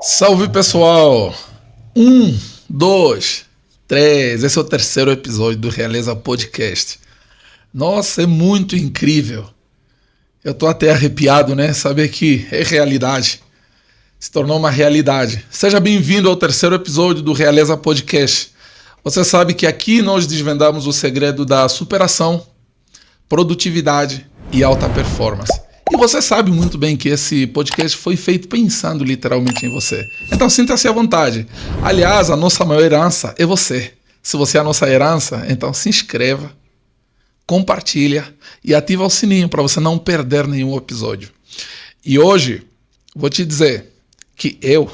Salve, pessoal! 2, 3. Esse é o terceiro episódio do Realeza Podcast. Nossa, é muito incrível. Eu tô até arrepiado, né? Saber que é realidade. Se tornou uma realidade. Seja bem-vindo ao terceiro episódio do Realeza Podcast. Você sabe que aqui nós desvendamos o segredo da superação, produtividade e alta performance. E você sabe muito bem que esse podcast foi feito pensando literalmente em você. Então sinta-se à vontade. Aliás, a nossa maior herança é você. Se você é a nossa herança, então se inscreva, compartilha e ativa o sininho para você não perder nenhum episódio. E hoje, vou te dizer que eu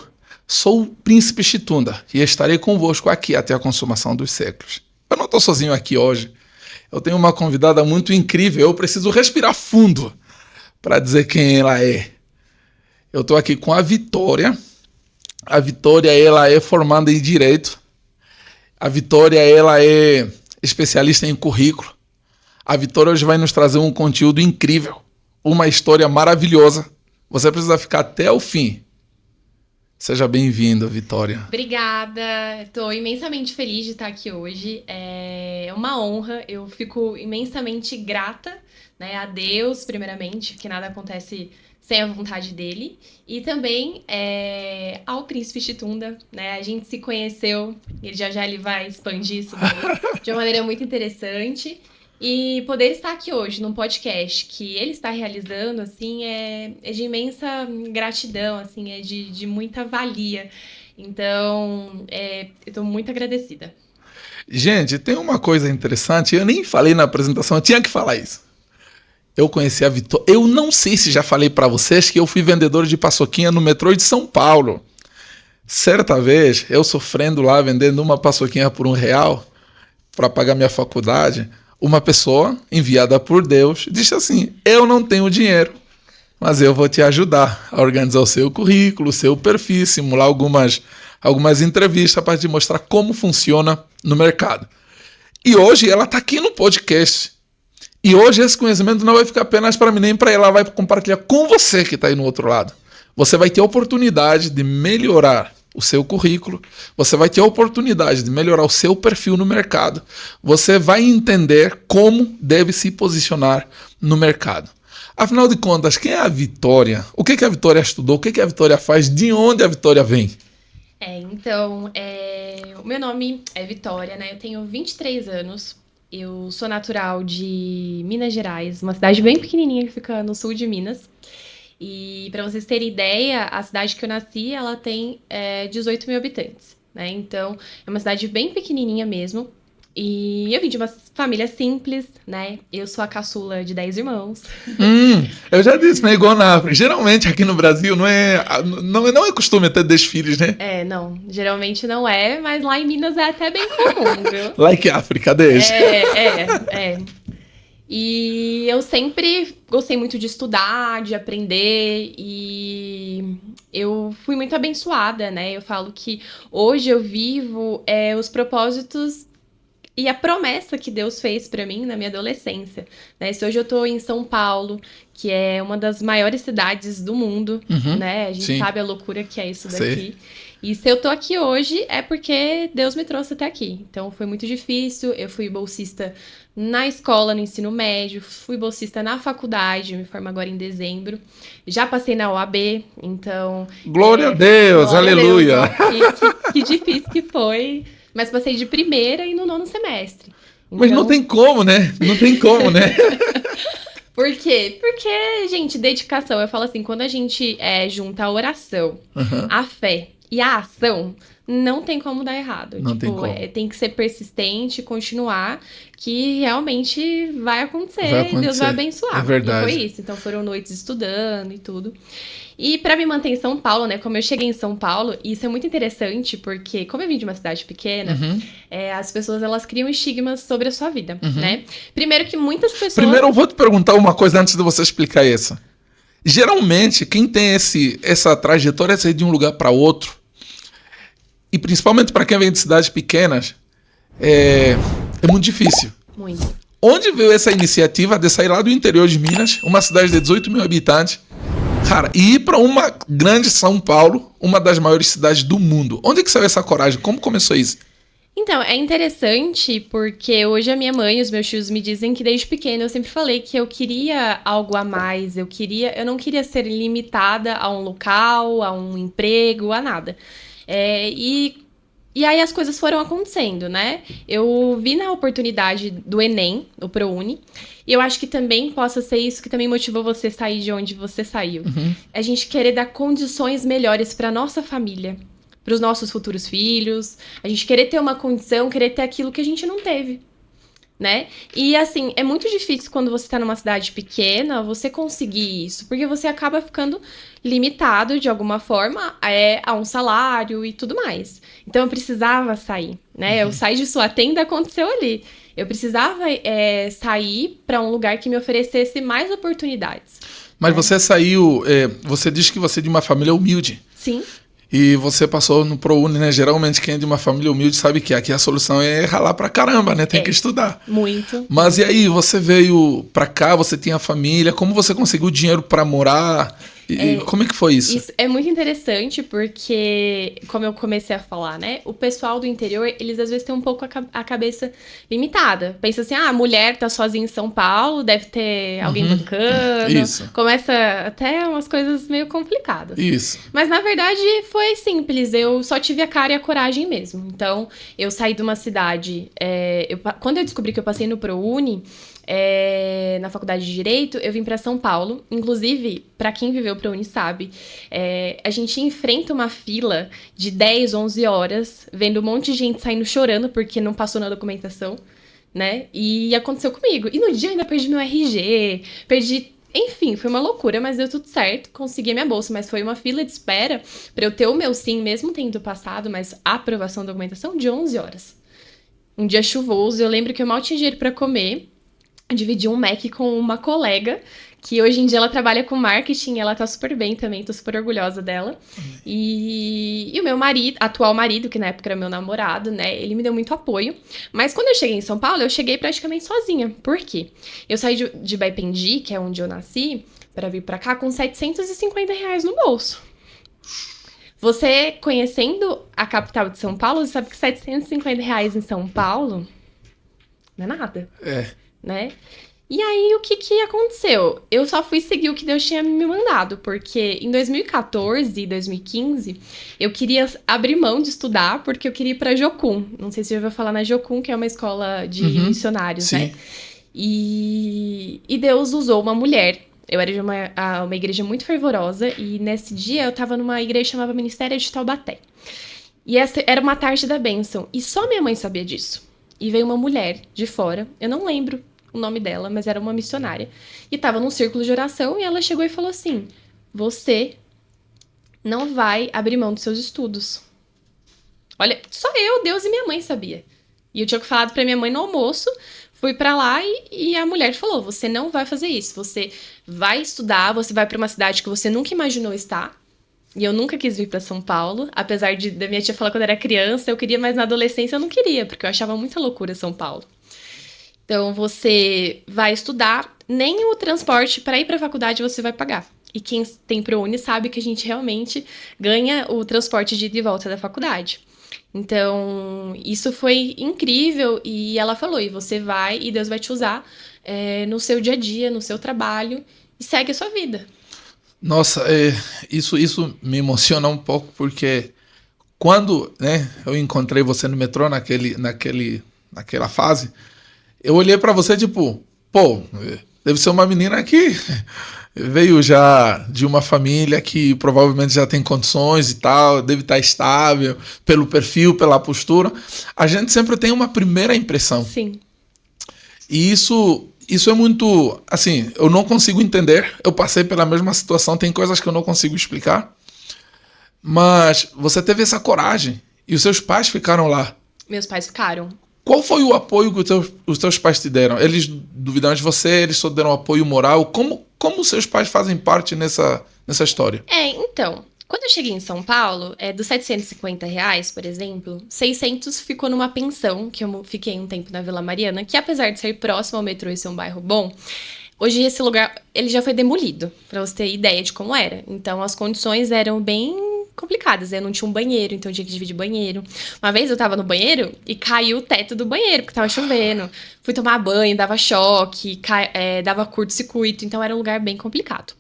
sou o Príncipe Chitunda e estarei convosco aqui até a consumação dos séculos. Eu não estou sozinho aqui hoje. Eu tenho uma convidada muito incrível. Eu preciso respirar fundo para dizer quem ela é. Eu estou aqui com a Vitória. A Vitória, ela é formada em Direito. A Vitória, ela é especialista em currículo. A Vitória hoje vai nos trazer um conteúdo incrível, uma história maravilhosa. Você precisa ficar até o fim. Seja bem-vinda, Vitória. Obrigada, estou imensamente feliz de estar aqui hoje, é uma honra, eu fico imensamente grata, né, a Deus, primeiramente, que nada acontece sem a vontade dele, e também ao Príncipe Chitunda, né, a gente se conheceu, ele vai expandir isso de uma maneira muito interessante. E poder estar aqui hoje num podcast que ele está realizando, assim, é de imensa gratidão, assim, é de muita valia. Então, eu estou muito agradecida. Gente, tem uma coisa interessante, eu nem falei na apresentação, eu tinha que falar isso. Eu conheci a Vitória, eu não sei se já falei para vocês que eu fui vendedor de paçoquinha no metrô de São Paulo. Certa vez, eu sofrendo lá, vendendo uma paçoquinha por R$1 para pagar minha faculdade, uma pessoa enviada por Deus disse assim: eu não tenho dinheiro, mas eu vou te ajudar a organizar o seu currículo, o seu perfil, simular algumas entrevistas para te mostrar como funciona no mercado. E hoje ela está aqui no podcast. E hoje esse conhecimento não vai ficar apenas para mim nem para ela, vai compartilhar com você que está aí no outro lado. Você vai ter a oportunidade de melhorar o seu currículo, você vai ter a oportunidade de melhorar o seu perfil no mercado, você vai entender como deve se posicionar no mercado. Afinal de contas, quem é a Vitória? O que a Vitória estudou? O que a Vitória faz? De onde a Vitória vem? O meu nome é Vitória, né? Eu tenho 23 anos, eu sou natural de Minas Gerais, uma cidade bem pequenininha que fica no sul de Minas. E para vocês terem ideia, a cidade que eu nasci, ela tem 18 mil habitantes, né? Então, é uma cidade bem pequenininha mesmo. E eu vim de uma família simples, né? Eu sou a caçula de 10 irmãos. Eu já disse, né? Igual na África. Geralmente aqui no Brasil não é costume ter 10 filhos, né? Não. Geralmente não é, mas lá em Minas é até bem comum, viu? Like África, 10. E eu sempre gostei muito de estudar, de aprender, e eu fui muito abençoada, né? Eu falo que hoje eu vivo os propósitos e a promessa que Deus fez pra mim na minha adolescência, né? Se hoje eu tô em São Paulo, que é uma das maiores cidades do mundo, né? A gente sabe a loucura que é isso daqui. Sim. E se eu tô aqui hoje é porque Deus me trouxe até aqui. Então foi muito difícil, eu fui bolsista na escola, no ensino médio, fui bolsista na faculdade, me formo agora em dezembro. Já passei na OAB, então... Glória a Deus, glória aleluia! A Deus, que difícil que foi, mas passei de primeira e no 9º semestre. Então... Mas não tem como, né? Não tem como, né? Por quê? Porque, gente, dedicação. Eu falo assim, quando a gente junta a oração, a fé e a ação, não tem como dar errado. Não tem como. Tem que ser persistente, continuar, que realmente vai acontecer. Deus vai abençoar. É verdade. E foi isso. Então foram noites estudando e tudo. E pra me manter em São Paulo, né? Como eu cheguei em São Paulo, e isso é muito interessante, porque como eu vim de uma cidade pequena, as pessoas, elas criam estigmas sobre a sua vida, né? Primeiro que muitas pessoas... Primeiro eu vou te perguntar uma coisa antes de você explicar isso. Geralmente, quem tem essa trajetória de um lugar para outro, e principalmente para quem vem de cidades pequenas, é muito difícil. Muito. Onde veio essa iniciativa de sair lá do interior de Minas, uma cidade de 18 mil habitantes, Cara, e ir para uma grande São Paulo, uma das maiores cidades do mundo. Onde que saiu essa coragem? Como começou isso? Então, é interessante porque hoje a minha mãe e os meus tios me dizem que desde pequena eu sempre falei que eu queria algo a mais, eu não queria ser limitada a um local, a um emprego, a nada. E aí as coisas foram acontecendo, né? Eu vi na oportunidade do Enem, o ProUni, e eu acho que também possa ser isso que também motivou você a sair de onde você saiu. A gente querer dar condições melhores para nossa família, para os nossos futuros filhos, a gente querer ter uma condição, querer ter aquilo que a gente não teve, né? E assim, é muito difícil quando você tá numa cidade pequena, você conseguir isso, porque você acaba ficando limitado de alguma forma a um salário e tudo mais. Então eu precisava sair, né? Eu saí de sua tenda, aconteceu ali. Eu precisava sair para um lugar que me oferecesse mais oportunidades. Mas você saiu, você diz que você é de uma família humilde. Sim. E você passou no ProUni, né? Geralmente quem é de uma família humilde sabe que aqui a solução é ralar pra caramba, né? Tem que estudar. Muito. Mas e aí, você veio pra cá, você tinha família, como você conseguiu dinheiro pra morar? E como é que foi isso? Isso é muito interessante porque, como eu comecei a falar, né? O pessoal do interior, eles às vezes têm um pouco a cabeça limitada. Pensa assim, a mulher tá sozinha em São Paulo, deve ter alguém bancando. Isso. Começa até umas coisas meio complicadas. Isso. Mas, na verdade, foi simples. Eu só tive a cara e a coragem mesmo. Então, eu saí de uma cidade... quando eu descobri que eu passei no ProUni... na faculdade de Direito, eu vim para São Paulo. Inclusive, para quem viveu ProUni sabe, a gente enfrenta uma fila de 10, 11 horas, vendo um monte de gente saindo chorando porque não passou na documentação, né? E aconteceu comigo. E no dia eu ainda perdi meu RG, enfim, foi uma loucura, mas deu tudo certo. Consegui a minha bolsa, mas foi uma fila de espera para eu ter o meu sim, mesmo tendo passado, mas a aprovação da documentação de 11 horas. Um dia chuvoso, eu lembro que eu mal tinha dinheiro para comer. Dividi um Mac com uma colega, que hoje em dia ela trabalha com marketing, ela tá super bem também, tô super orgulhosa dela. E o meu atual marido, que na época era meu namorado, né, ele me deu muito apoio. Mas quando eu cheguei em São Paulo, eu cheguei praticamente sozinha. Por quê? Eu saí de Baipendi, que é onde eu nasci, para vir pra cá com R$750 no bolso. Você, conhecendo a capital de São Paulo, você sabe que R$750 em São Paulo não é nada. Né? E aí, o que aconteceu? Eu só fui seguir o que Deus tinha me mandado, porque em 2014 e 2015, eu queria abrir mão de estudar, porque eu queria ir pra Jocum. Não sei se você já ouviu falar na Jocum, que é uma escola de missionários, sim, né? E Deus usou uma mulher. Eu era de uma igreja muito fervorosa, e nesse dia eu tava numa igreja chamada Ministério de Taubaté. E essa era uma tarde da bênção, e só minha mãe sabia disso. E veio uma mulher de fora, eu não lembro o nome dela, mas era uma missionária. E tava num círculo de oração e ela chegou e falou assim: você não vai abrir mão dos seus estudos. Olha, só eu, Deus e minha mãe sabia. E eu tinha falado pra minha mãe no almoço, fui pra lá e a mulher falou: você não vai fazer isso, você vai estudar, você vai pra uma cidade que você nunca imaginou estar. E eu nunca quis vir pra São Paulo, apesar da minha tia falar quando eu era criança, eu queria, mas na adolescência eu não queria, porque eu achava muita loucura São Paulo. Então, você vai estudar, nem o transporte para ir para a faculdade você vai pagar. E quem tem ProUni sabe que a gente realmente ganha o transporte de ida e volta da faculdade. Então, isso foi incrível. E ela falou, e você vai, e Deus vai te usar no seu dia a dia, no seu trabalho, e segue a sua vida. Nossa, isso me emociona um pouco, porque quando, né, eu encontrei você no metrô naquela fase, eu olhei pra você tipo, pô, deve ser uma menina que veio já de uma família que provavelmente já tem condições e tal, deve estar estável, pelo perfil, pela postura. A gente sempre tem uma primeira impressão. Sim. E isso é muito, assim, eu não consigo entender, eu passei pela mesma situação, tem coisas que eu não consigo explicar, mas você teve essa coragem e os seus pais ficaram lá. Meus pais ficaram. Qual foi o apoio que os teus pais te deram? Eles duvidaram de você? Eles só deram apoio moral? Como os seus pais fazem parte nessa história? Então, quando eu cheguei em São Paulo, dos R$750, por exemplo, 600 ficou numa pensão, que eu fiquei um tempo na Vila Mariana, que apesar de ser próximo ao metrô e ser um bairro bom, Hoje esse lugar, ele já foi demolido, pra você ter ideia de como era. Então as condições eram bem complicadas. Eu não tinha um banheiro, então eu tinha que dividir banheiro. Uma vez eu tava no banheiro e caiu o teto do banheiro, porque tava chovendo. Fui tomar banho, dava choque, dava curto-circuito, então era um lugar bem complicado.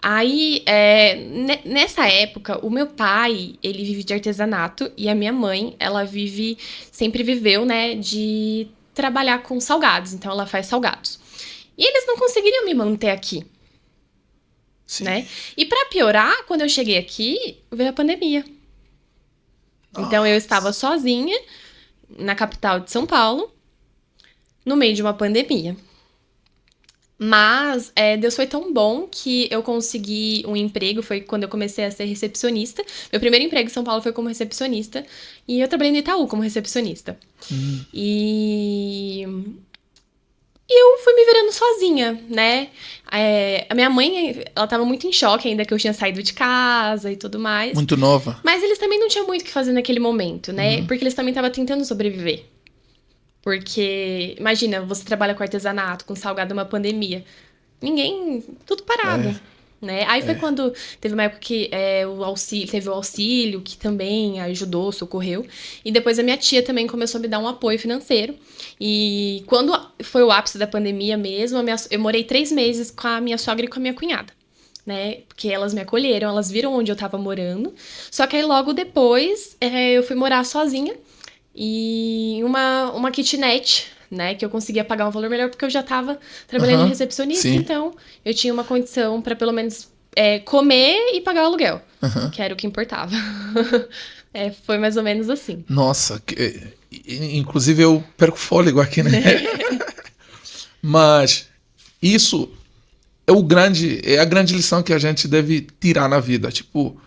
Aí, nessa época, o meu pai, ele vive de artesanato e a minha mãe, sempre viveu, né, de trabalhar com salgados, então ela faz salgados. E eles não conseguiriam me manter aqui, Sim. né? E pra piorar, quando eu cheguei aqui, veio a pandemia. Então eu estava sozinha na capital de São Paulo, no meio de uma pandemia. Mas Deus foi tão bom que eu consegui um emprego, foi quando eu comecei a ser recepcionista. Meu primeiro emprego em São Paulo foi como recepcionista. E eu trabalhei no Itaú como recepcionista. E eu fui me virando sozinha, né? A minha mãe, ela tava muito em choque ainda que eu tinha saído de casa e tudo mais. Muito nova. Mas eles também não tinham muito o que fazer naquele momento, né? Porque eles também estavam tentando sobreviver. Porque, imagina, você trabalha com artesanato, com salgado numa pandemia. Tudo parado, né? Aí foi quando teve uma época que teve o auxílio, que também ajudou, socorreu. E depois a minha tia também começou a me dar um apoio financeiro. E quando foi o ápice da pandemia mesmo, eu morei 3 meses com a minha sogra e com a minha cunhada. Né? Porque elas me acolheram, elas viram onde eu tava morando. Só que aí logo depois eu fui morar sozinha. E uma kitnet, né? Que eu conseguia pagar um valor melhor porque eu já tava trabalhando de recepcionista. Sim. Então, eu tinha uma condição pra pelo menos comer e pagar o aluguel. Que era o que importava. Foi mais ou menos assim. Nossa, inclusive eu perco fôlego aqui, né? Mas isso é a grande lição que a gente deve tirar na vida. Tipo,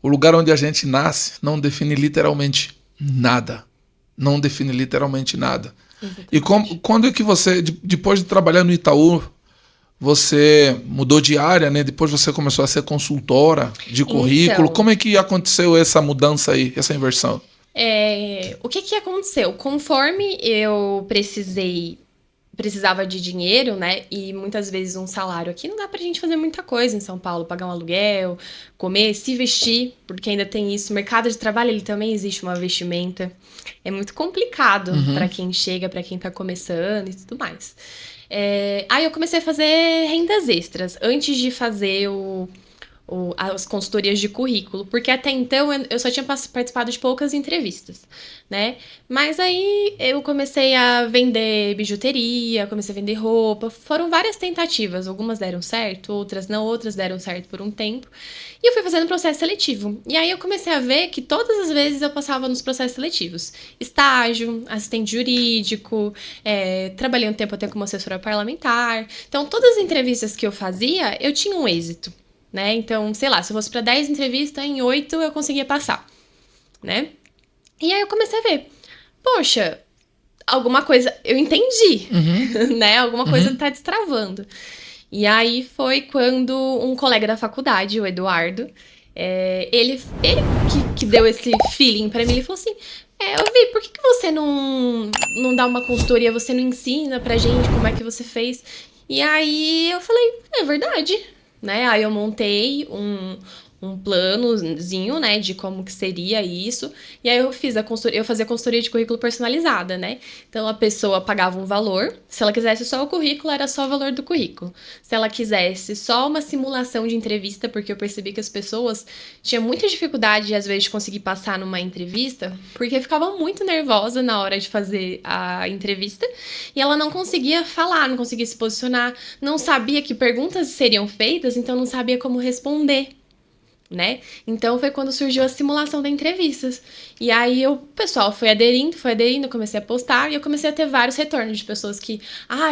o lugar onde a gente nasce não define literalmente nada. Não define literalmente nada. Exatamente. E quando é que você, depois de trabalhar no Itaú, você mudou de área, né? Depois você começou a ser consultora de currículo. Então, Como é que aconteceu essa mudança aí, essa inversão? O que aconteceu? Conforme eu precisava de dinheiro, né? E muitas vezes um salário aqui não dá pra gente fazer muita coisa em São Paulo, pagar um aluguel, comer, se vestir, porque ainda tem isso. O mercado de trabalho, ele também existe uma vestimenta. É muito complicado pra quem chega, pra quem tá começando e tudo mais. Aí eu comecei a fazer rendas extras antes de fazer as consultorias de currículo, porque até então eu só tinha participado de poucas entrevistas, né? Mas aí eu comecei a vender bijuteria, comecei a vender roupa, foram várias tentativas, algumas deram certo, outras não, outras deram certo por um tempo, e eu fui fazendo processo seletivo. E aí eu comecei a ver que todas as vezes eu passava nos processos seletivos. Estágio, assistente jurídico, trabalhei um tempo até como assessora parlamentar. Então, todas as entrevistas que eu fazia, eu tinha um êxito. Né? Então, sei lá, se eu fosse para 10 entrevistas, em 8 eu conseguia passar, né? E aí eu comecei a ver, poxa, alguma coisa, eu entendi, né? Alguma coisa tá destravando. E aí foi quando um colega da faculdade, o Eduardo, ele que deu esse feeling pra mim, ele falou assim, eu vi, por que você não dá uma consultoria, você não ensina pra gente como é que você fez? E aí eu falei, é verdade, né? Aí eu montei um planozinho, né, de como que seria isso. E aí eu fazia consultoria de currículo personalizada, né? Então a pessoa pagava um valor, se ela quisesse só o currículo, era só o valor do currículo. Se ela quisesse só uma simulação de entrevista, porque eu percebi que as pessoas tinham muita dificuldade, às vezes, de conseguir passar numa entrevista, porque ficava muito nervosa na hora de fazer a entrevista, e ela não conseguia falar, não conseguia se posicionar, não sabia que perguntas seriam feitas, então não sabia como responder. Né? Então foi quando surgiu a simulação da entrevistas. E aí o pessoal foi aderindo, eu comecei a postar e eu comecei a ter vários retornos de pessoas que,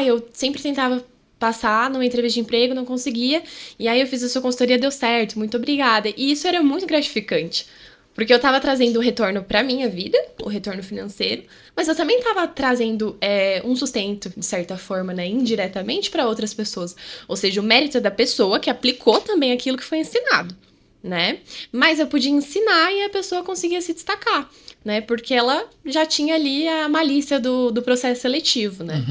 eu sempre tentava passar numa entrevista de emprego, não conseguia, e aí eu fiz a sua consultoria, deu certo, muito obrigada. E isso era muito gratificante, porque eu tava trazendo o retorno pra minha vida, o retorno financeiro, mas eu também tava trazendo um sustento, de certa forma, né, indiretamente para outras pessoas. Ou seja, o mérito é da pessoa que aplicou também aquilo que foi ensinado. Né? Mas eu podia ensinar e a pessoa conseguia se destacar, né? Porque ela já tinha ali a malícia do processo seletivo, né?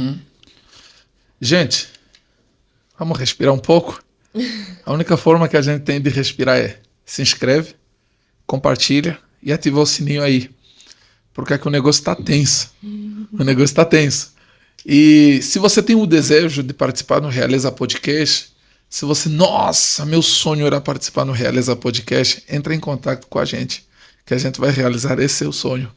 Gente, Vamos respirar um pouco? A única forma que a gente tem de respirar é se inscreve, compartilha e ativa o sininho aí. Porque é que o negócio tá tenso. O negócio tá tenso. E se você tem o desejo de participar no Realeza Podcast, se você, nossa, meu sonho era participar no Realeza Podcast, entre em contato com a gente, que a gente vai realizar esse seu sonho.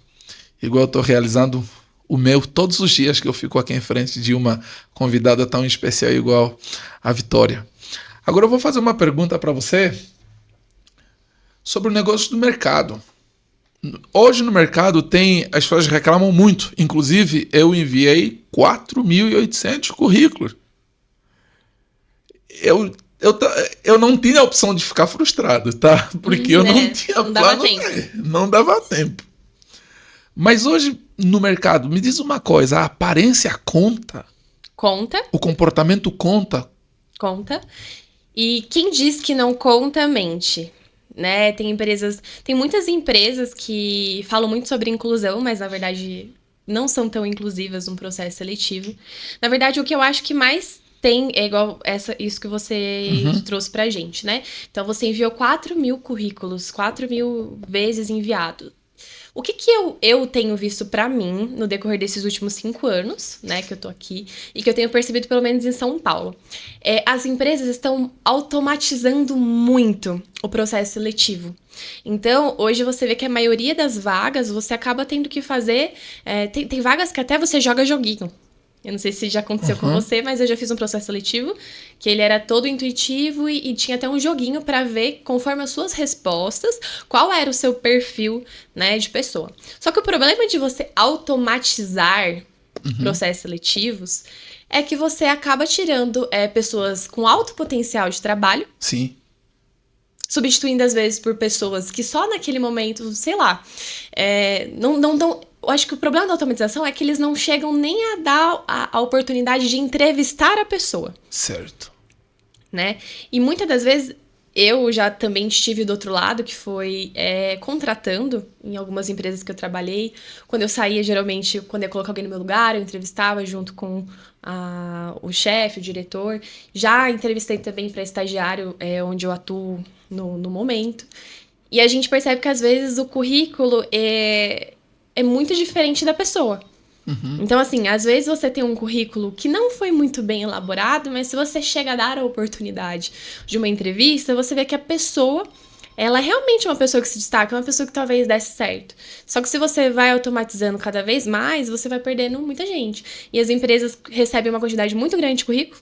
Igual eu tô realizando o meu todos os dias que eu fico aqui em frente de uma convidada tão especial igual a Vitória. Agora eu vou fazer uma pergunta para você sobre o negócio do mercado. Hoje no mercado as pessoas reclamam muito. Inclusive, eu enviei 4.800 currículos. Eu não tinha a opção de ficar frustrado, tá? Porque eu não tinha plano. Não dava tempo. Mas hoje no mercado, me diz uma coisa, a aparência conta? Conta. O comportamento conta? Conta. E quem diz que não conta, mente. Né? Tem muitas empresas que falam muito sobre inclusão, mas na verdade não são tão inclusivas no processo seletivo. Na verdade, o que eu acho que mais tem é igual isso que você trouxe pra gente, né? Então, você enviou 4.000 currículos, 4.000 vezes enviado. O que eu tenho visto pra mim no decorrer desses últimos 5 anos, né, que eu tô aqui, e que eu tenho percebido pelo menos em São Paulo, as empresas estão automatizando muito o processo seletivo. Então, hoje você vê que a maioria das vagas você acaba tendo que fazer... Tem vagas que até você joga joguinho. Eu não sei se já aconteceu com você, mas eu já fiz um processo seletivo que ele era todo intuitivo e tinha até um joguinho para ver, conforme as suas respostas, qual era o seu perfil, né, de pessoa. Só que o problema de você automatizar processos seletivos é que você acaba tirando pessoas com alto potencial de trabalho. Sim. Substituindo, às vezes, por pessoas que só naquele momento, sei lá, não dão... Eu acho que o problema da automatização é que eles não chegam nem a dar a oportunidade de entrevistar a pessoa. Certo. Né? E muitas das vezes, eu já também estive do outro lado, que foi contratando em algumas empresas que eu trabalhei. Quando eu saía, geralmente, quando eu ia colocar alguém no meu lugar, eu entrevistava junto com o chefe, o diretor. Já entrevistei também para estagiário, onde eu atuo no momento. E a gente percebe que, às vezes, o currículo é muito diferente da pessoa. Então, assim, às vezes você tem um currículo que não foi muito bem elaborado, mas se você chega a dar a oportunidade de uma entrevista, você vê que a pessoa, ela é realmente uma pessoa que se destaca, uma pessoa que talvez desse certo. Só que se você vai automatizando cada vez mais, você vai perdendo muita gente. E as empresas recebem uma quantidade muito grande de currículo.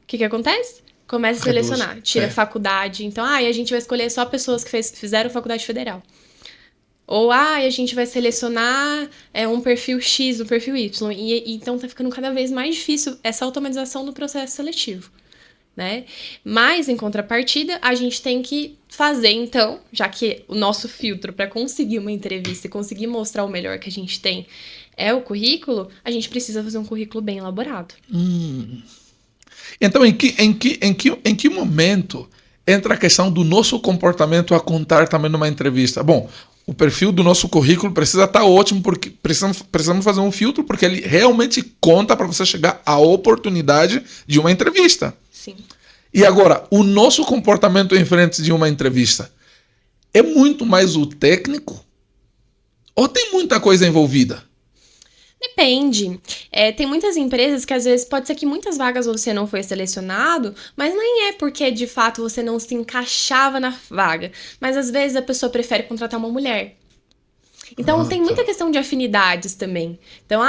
O que acontece? Começa a selecionar, tira faculdade. Então, a gente vai escolher só pessoas que fizeram faculdade federal. Ou, a gente vai selecionar um perfil X, um perfil Y. E então tá ficando cada vez mais difícil essa automatização do processo seletivo, né? Mas, em contrapartida, a gente tem que fazer, então, já que o nosso filtro para conseguir uma entrevista e conseguir mostrar o melhor que a gente tem é o currículo, a gente precisa fazer um currículo bem elaborado. Então, em que momento entra a questão do nosso comportamento a contar também numa entrevista? Bom, o perfil do nosso currículo precisa estar ótimo, porque precisamos fazer um filtro, porque ele realmente conta para você chegar à oportunidade de uma entrevista. Sim. E agora, o nosso comportamento em frente de uma entrevista é muito mais o técnico? Ou tem muita coisa envolvida? Depende. Tem muitas empresas que, às vezes, pode ser que muitas vagas você não foi selecionado, mas nem é porque, de fato, você não se encaixava na vaga. Mas, às vezes, a pessoa prefere contratar uma mulher. Então, tem muita questão de afinidades também. Então,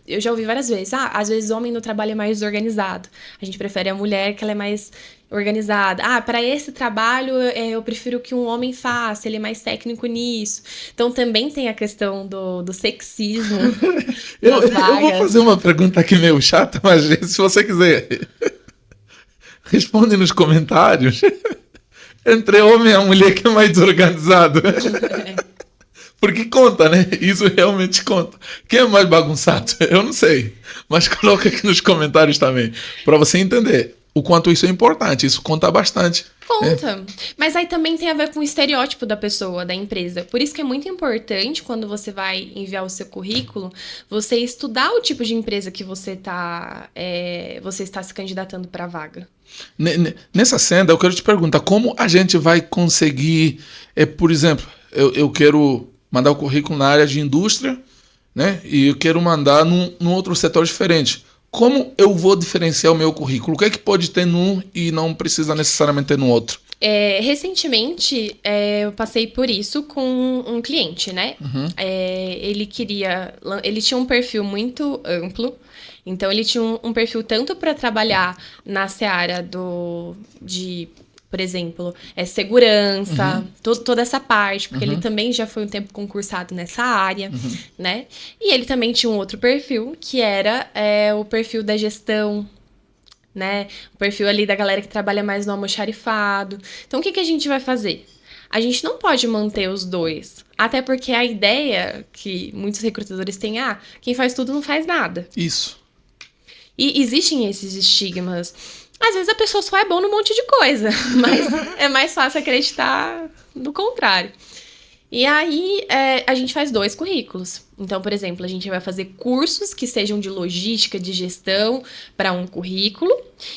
eu já ouvi várias vezes. Às vezes o homem no trabalho é mais desorganizado. A gente prefere a mulher, que ela é mais organizada. Para esse trabalho, eu prefiro que um homem faça, ele é mais técnico nisso. Então, também tem a questão do sexismo. Eu vou fazer uma pergunta aqui meio chata, mas se você quiser, responde nos comentários. Entre homem e a mulher, que é mais desorganizado. Porque conta, né? Isso realmente conta. Quem é mais bagunçado? Eu não sei. Mas coloca aqui nos comentários também, para você entender. o quanto isso é importante, isso conta bastante. Conta. Mas aí também tem a ver com o estereótipo da pessoa, da empresa. Por isso que é muito importante, quando você vai enviar o seu currículo, você estudar o tipo de empresa que você está se candidatando para a vaga. Nessa senda, eu quero te perguntar, como a gente vai conseguir, por exemplo, eu quero mandar o currículo na área de indústria, né? E eu quero mandar num outro setor diferente. Como eu vou diferenciar o meu currículo? O que é que pode ter num e não precisa necessariamente ter no outro? Recentemente, eu passei por isso com um cliente, né? Uhum. Ele tinha um perfil muito amplo, então ele tinha um perfil tanto para trabalhar na seara por exemplo, segurança, toda essa parte, porque ele também já foi um tempo concursado nessa área, né? E ele também tinha um outro perfil, que era o perfil da gestão, né? O perfil ali da galera que trabalha mais no almoxarifado. Então, o que a gente vai fazer? A gente não pode manter os dois. Até porque a ideia que muitos recrutadores têm, quem faz tudo não faz nada. Isso. E existem esses estigmas. Às vezes a pessoa só é boa num monte de coisa, mas é mais fácil acreditar no contrário. E aí, a gente faz 2 currículos. Então, por exemplo, a gente vai fazer cursos que sejam de logística, de gestão, para um currículo.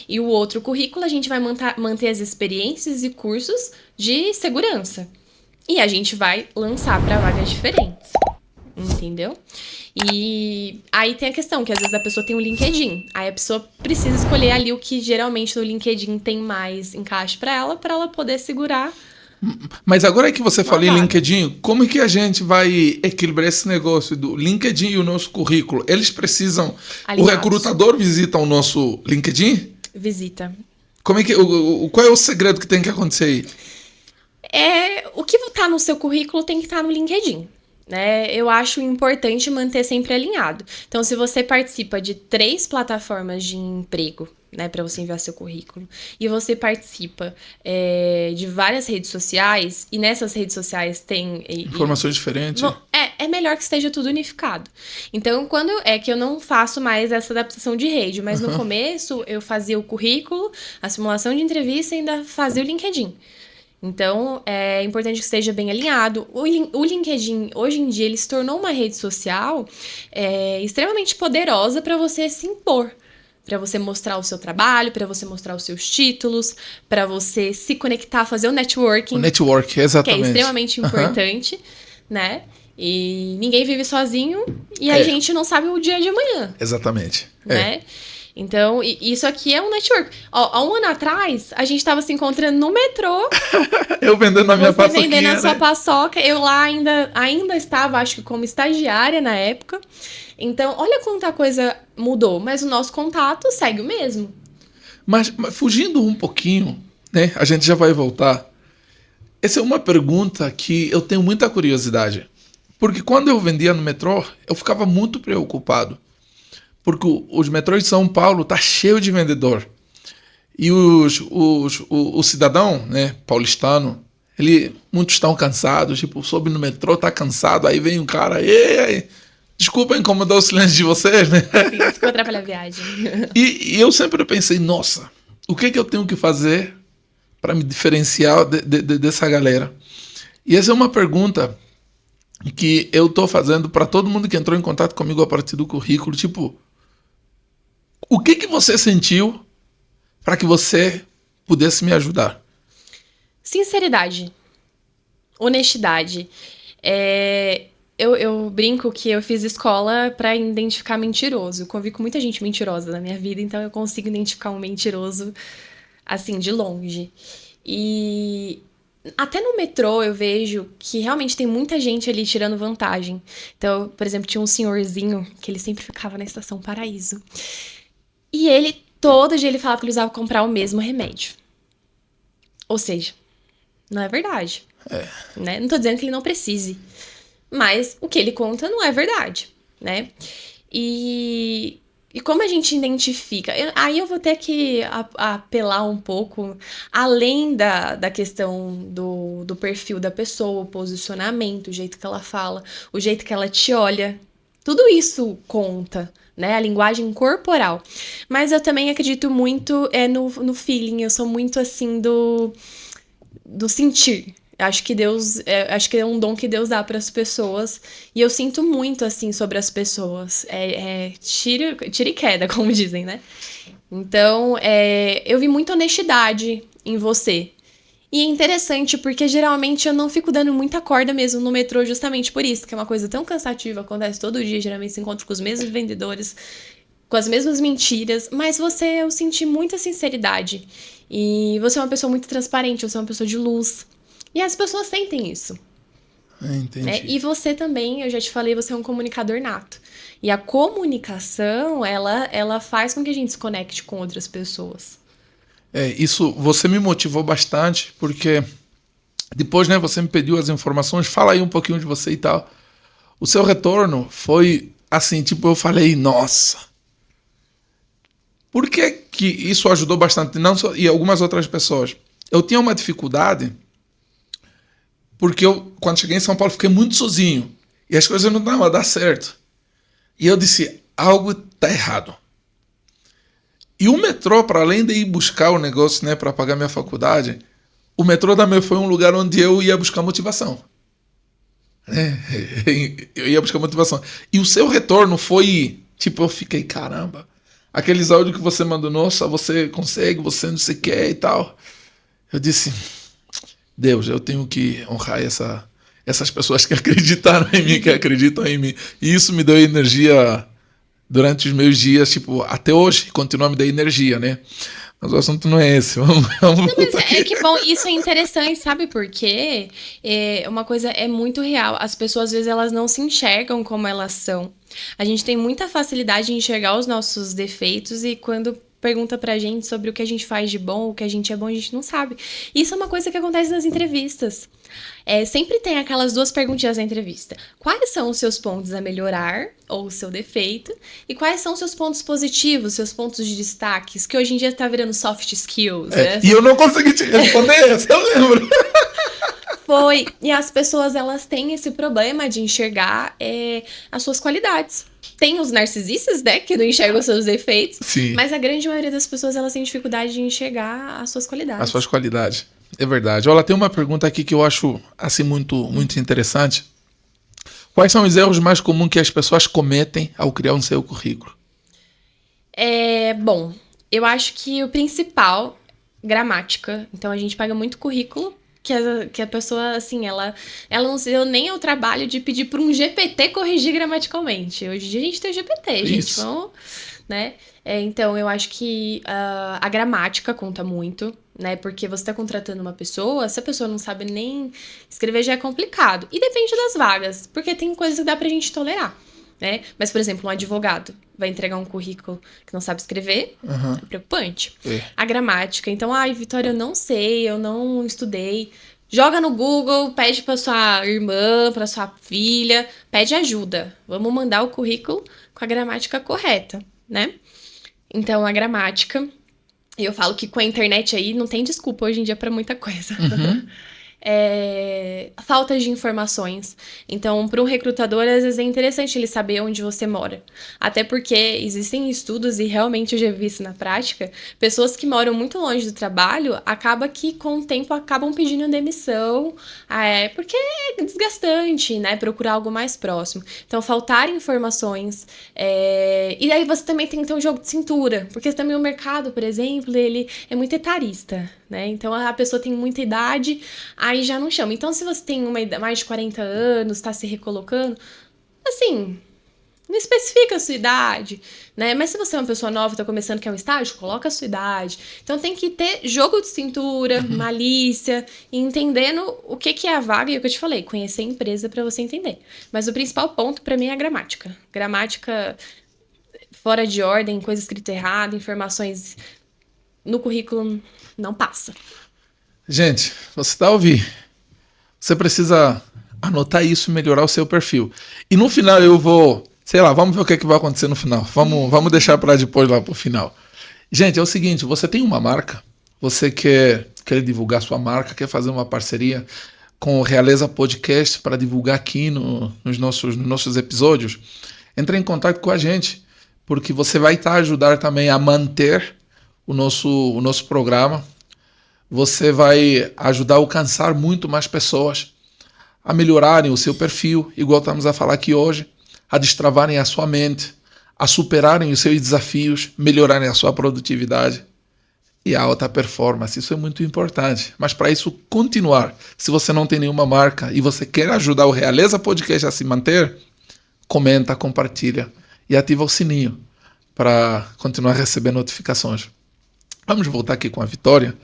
E o outro currículo, a gente vai manter as experiências e cursos de segurança. E a gente vai lançar para vagas diferentes. Entendeu? E aí tem a questão que às vezes a pessoa tem um LinkedIn. Aí a pessoa precisa escolher ali o que geralmente no LinkedIn tem mais encaixe para ela poder segurar. Mas agora que você falou em LinkedIn, como é que a gente vai equilibrar esse negócio do LinkedIn e o nosso currículo? Eles precisam... Alinhados. O recrutador visita o nosso LinkedIn? Visita. Como é que, qual é o segredo que tem que acontecer aí? O que está no seu currículo tem que estar no LinkedIn. Né? Eu acho importante manter sempre alinhado. Então, se você participa de 3 plataformas de emprego, né, para você enviar seu currículo, e você participa de várias redes sociais, e nessas redes sociais tem... Informações diferentes. É melhor que esteja tudo unificado. Então, quando é que eu não faço mais essa adaptação de rede, mas no começo eu fazia o currículo, a simulação de entrevista e ainda fazia o LinkedIn. Então, é importante que esteja bem alinhado. O LinkedIn, hoje em dia, ele se tornou uma rede social extremamente poderosa para você se impor. Para você mostrar o seu trabalho, para você mostrar os seus títulos, para você se conectar, fazer o networking. O network, exatamente. Que é extremamente importante, né? E ninguém vive sozinho e a gente não sabe o dia de amanhã. Exatamente. Né? Então, isso aqui é um network. Há um ano atrás, a gente estava se encontrando no metrô. Eu vendendo a minha paçoquinha. Você vendendo a sua paçoca. Eu lá ainda estava, acho que como estagiária na época. Então, olha quanta coisa mudou. Mas o nosso contato segue o mesmo. Mas fugindo um pouquinho, né? A gente já vai voltar. Essa é uma pergunta que eu tenho muita curiosidade. Porque quando eu vendia no metrô, eu ficava muito preocupado. Porque os metrôs de São Paulo tá cheio de vendedor. E o cidadão, né, paulistano, muitos estão cansados, tipo, sobe no metrô, tá cansado, aí vem um cara, ei, desculpa incomodar o silêncio de vocês, né? Sim, desculpa atrapalhar a viagem. E eu sempre pensei, nossa, o que eu tenho que fazer para me diferenciar dessa galera? E essa é uma pergunta que eu tô fazendo para todo mundo que entrou em contato comigo a partir do currículo, tipo, o que você sentiu para que você pudesse me ajudar? Sinceridade. Honestidade. Eu brinco que eu fiz escola para identificar mentiroso. Eu convivi com muita gente mentirosa na minha vida, então eu consigo identificar um mentiroso, assim, de longe. E até no metrô eu vejo que realmente tem muita gente ali tirando vantagem. Então, por exemplo, tinha um senhorzinho que ele sempre ficava na Estação Paraíso. E ele, todo dia, ele falava que ele usava comprar o mesmo remédio. Ou seja, não é verdade. Né? Não tô dizendo que ele não precise. Mas o que ele conta não é verdade, né? E como a gente identifica? Aí eu vou ter que apelar um pouco, além da questão do perfil da pessoa, o posicionamento, o jeito que ela fala, o jeito que ela te olha. Tudo isso conta, né? A linguagem corporal. Mas eu também acredito muito no feeling. Eu sou muito assim do sentir. Acho que é um dom que Deus dá para as pessoas. E eu sinto muito, assim, sobre as pessoas. Tira e queda, como dizem, né? Então, eu vi muita honestidade em você. E é interessante, porque geralmente eu não fico dando muita corda mesmo no metrô, justamente por isso, que é uma coisa tão cansativa, acontece todo dia, geralmente se encontra com os mesmos vendedores, com as mesmas mentiras, mas eu senti muita sinceridade. E você é uma pessoa muito transparente, você é uma pessoa de luz. E as pessoas sentem isso. Entendi. E você também, eu já te falei, você é um comunicador nato. E a comunicação, ela faz com que a gente se conecte com outras pessoas. Isso você me motivou bastante, porque depois, né, você me pediu as informações, fala aí um pouquinho de você e tal. O seu retorno foi assim, tipo, eu falei, nossa. Por que isso ajudou bastante? Não só, e algumas outras pessoas. Eu tinha uma dificuldade, porque quando cheguei em São Paulo, fiquei muito sozinho. E as coisas não davam a dar certo. E eu disse, algo está errado. E o metrô, para além de ir buscar o negócio, né, para pagar minha faculdade, o metrô também foi um lugar onde eu ia buscar motivação. Eu ia buscar motivação. E o seu retorno foi, tipo, eu fiquei, caramba. Aqueles áudios que você mandou, nossa, você consegue, você não sei o que e tal. Eu disse, Deus, eu tenho que honrar essas pessoas que acreditaram em mim, que acreditam em mim. E isso me deu energia durante os meus dias, tipo, até hoje, continua a me dar energia, né? Mas o assunto não é esse. Vamos não, mas que bom, isso é interessante, sabe por quê? Uma coisa é muito real. As pessoas, às vezes, elas não se enxergam como elas são. A gente tem muita facilidade de enxergar os nossos defeitos e quando pergunta pra gente sobre o que a gente faz de bom, o que a gente é bom, a gente não sabe. Isso é uma coisa que acontece nas entrevistas. Sempre tem aquelas duas perguntinhas na entrevista. Quais são os seus pontos a melhorar, ou o seu defeito? E quais são os seus pontos positivos, seus pontos de destaques, que hoje em dia tá virando soft skills, né? E eu não consegui te responder essa, eu lembro. Foi. E as pessoas, elas têm esse problema de enxergar as suas qualidades. Tem os narcisistas, né, que não enxergam os seus defeitos. Sim. Mas a grande maioria das pessoas, elas têm dificuldade de enxergar as suas qualidades. As suas qualidades. É verdade. Olha, tem uma pergunta aqui que eu acho assim muito interessante. Quais são os erros mais comuns que as pessoas cometem ao criar um seu currículo? Bom, eu acho que o principal, gramática. Então a gente pega muito currículo que a pessoa, assim, ela não se deu nem ao trabalho de pedir para um GPT corrigir gramaticalmente. Hoje em dia a gente tem o GPT, gente. Isso. Vamos, né? Então, eu acho que a gramática conta muito, né? Porque você está contratando uma pessoa, se a pessoa não sabe nem escrever, já é complicado. E depende das vagas, porque tem coisas que dá pra gente tolerar, né? Mas, por exemplo, um advogado vai entregar um currículo que não sabe escrever, é preocupante. A gramática, então, Vitória, eu não sei, eu não estudei. Joga no Google, pede pra sua irmã, pra sua filha, pede ajuda. Vamos mandar o currículo com a gramática correta, né? Então, a gramática, eu falo que com a internet aí não tem desculpa hoje em dia pra muita coisa. Falta de informações. Então, para um recrutador, às vezes é interessante ele saber onde você mora. Até porque existem estudos, e realmente eu já vi isso na prática, pessoas que moram muito longe do trabalho, acaba que com o tempo acabam pedindo demissão, porque é desgastante, né? Procurar algo mais próximo. Então, faltar informações. E aí você também tem que ter um jogo de cintura, porque também o mercado, por exemplo, ele é muito etarista, né? Então, a pessoa tem muita idade, aí já não chama. Então, se você tem mais de 40 anos, tá se recolocando, assim, não especifica a sua idade, né? Mas se você é uma pessoa nova, tá começando, quer um estágio, coloca a sua idade. Então, tem que ter jogo de cintura, malícia, e entendendo o que é a vaga, e o que eu te falei, conhecer a empresa pra você entender. Mas o principal ponto, pra mim, é a gramática. Gramática fora de ordem, coisa escrita errada, informações no currículo não passa. Gente, você está ouvindo? Você precisa anotar isso e melhorar o seu perfil. E no final eu vou, sei lá, vamos ver o que vai acontecer no final. Vamos deixar para depois lá pro final. Gente, é o seguinte, você tem uma marca, você quer divulgar sua marca, quer fazer uma parceria com o Realeza Podcast para divulgar aqui nos nossos episódios. entre em contato com a gente, porque você vai estar ajudando também a manter o nosso programa. Você vai ajudar a alcançar muito mais pessoas, a melhorarem o seu perfil, igual estamos a falar aqui hoje, a destravarem a sua mente, a superarem os seus desafios, melhorarem a sua produtividade e a alta performance. Isso é muito importante. Mas para isso continuar, se você não tem nenhuma marca e você quer ajudar o Realeza Podcast a se manter, comenta, compartilha e ativa o sininho para continuar recebendo notificações. Vamos voltar aqui com a Vitória.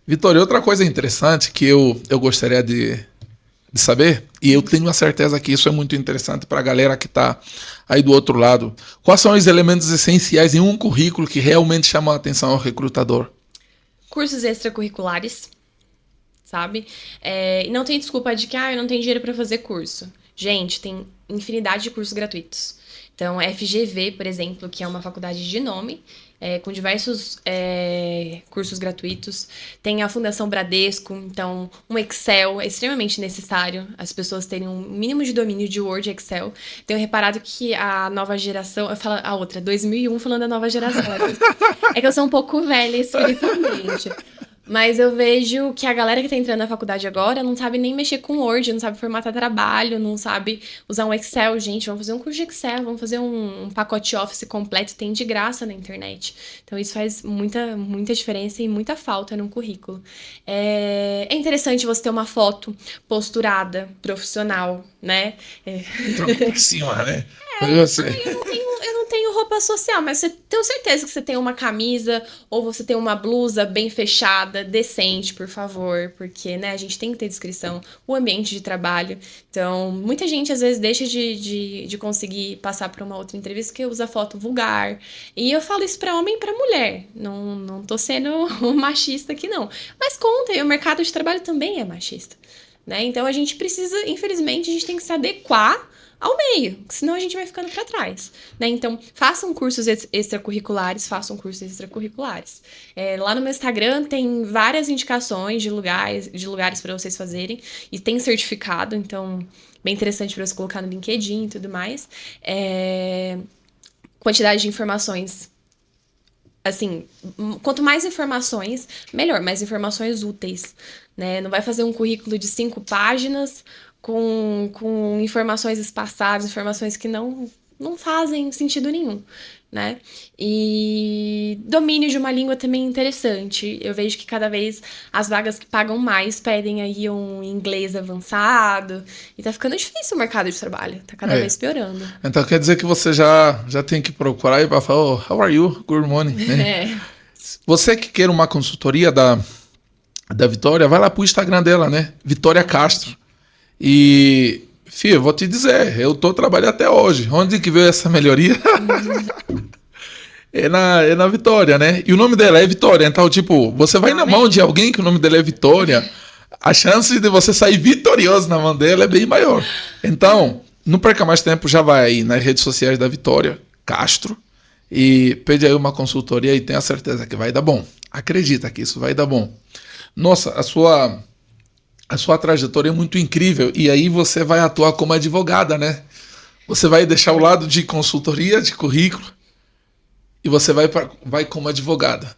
Vitória, outra coisa interessante que eu gostaria de saber, e eu tenho a certeza que isso é muito interessante para a galera que está aí do outro lado. Quais são os elementos essenciais em um currículo que realmente chamam a atenção ao recrutador? Cursos extracurriculares, sabe? E não tem desculpa de que eu não tenho dinheiro para fazer curso. Gente, tem infinidade de cursos gratuitos. Então, a FGV, por exemplo, que é uma faculdade de nome, com diversos cursos gratuitos. Tem a Fundação Bradesco, então um Excel é extremamente necessário, as pessoas terem um mínimo de domínio de Word e Excel. Tenho reparado que a nova geração, eu falo a outra, 2001 falando da nova geração, é que eu sou um pouco velha espiritualmente. Mas eu vejo que a galera que tá entrando na faculdade agora não sabe nem mexer com Word, não sabe formatar trabalho, não sabe usar um Excel. Gente, vamos fazer um curso de Excel, vamos fazer um pacote Office completo, tem de graça na internet. Então isso faz muita diferença e muita falta no currículo. É interessante você ter uma foto posturada, profissional, né? Por cima, né? Eu não tenho roupa social, mas tenho certeza que você tem uma camisa ou você tem uma blusa bem fechada, decente, por favor, porque, né, a gente tem que ter descrição, o ambiente de trabalho. Então, muita gente às vezes deixa de conseguir passar por uma outra entrevista porque usa foto vulgar. E eu falo isso pra homem e pra mulher. Não tô sendo machista aqui, não. Mas conta, e o mercado de trabalho também é machista, né? Então, a gente precisa, infelizmente, a gente tem que se adequar ao meio, senão a gente vai ficando para trás, né? Então, façam cursos extracurriculares, lá no meu Instagram tem várias indicações de lugares para vocês fazerem, e tem certificado, então, bem interessante para você colocar no LinkedIn e tudo mais. Quantidade de informações. Assim, quanto mais informações, melhor, mais informações úteis, né? Não vai fazer um currículo de 5 páginas com informações espaçadas, informações que não fazem sentido nenhum, né? E domínio de uma língua também é interessante. Eu vejo que cada vez as vagas que pagam mais pedem aí um inglês avançado. E tá ficando difícil o mercado de trabalho. Tá cada vez piorando. Então quer dizer que você já tem que procurar e vai falar, how are you? Good morning. Né? Você que quer uma consultoria da Vitória, vai lá pro Instagram dela, né? Vitória Castro. E, filho, eu vou te dizer, eu tô trabalhando até hoje. Onde que veio essa melhoria? É na Vitória, né? E o nome dela é Vitória. Então, tipo, você vai na mão de alguém que o nome dela é Vitória, a chance de você sair vitorioso na mão dela é bem maior. Então, não perca mais tempo, já vai aí nas redes sociais da Vitória Castro e pede aí uma consultoria e tenha certeza que vai dar bom. Acredita que isso vai dar bom. Nossa, a sua trajetória é muito incrível. E aí você vai atuar como advogada, né? Você vai deixar o lado de consultoria, de currículo, e você vai como advogada.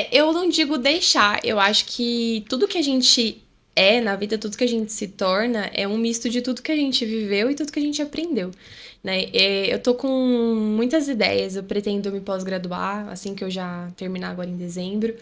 Eu não digo deixar. Eu acho que tudo que a gente na vida, tudo que a gente se torna, é um misto de tudo que a gente viveu e tudo que a gente aprendeu, né? Eu tô com muitas ideias. Eu pretendo me pós-graduar assim que eu já terminar agora em dezembro.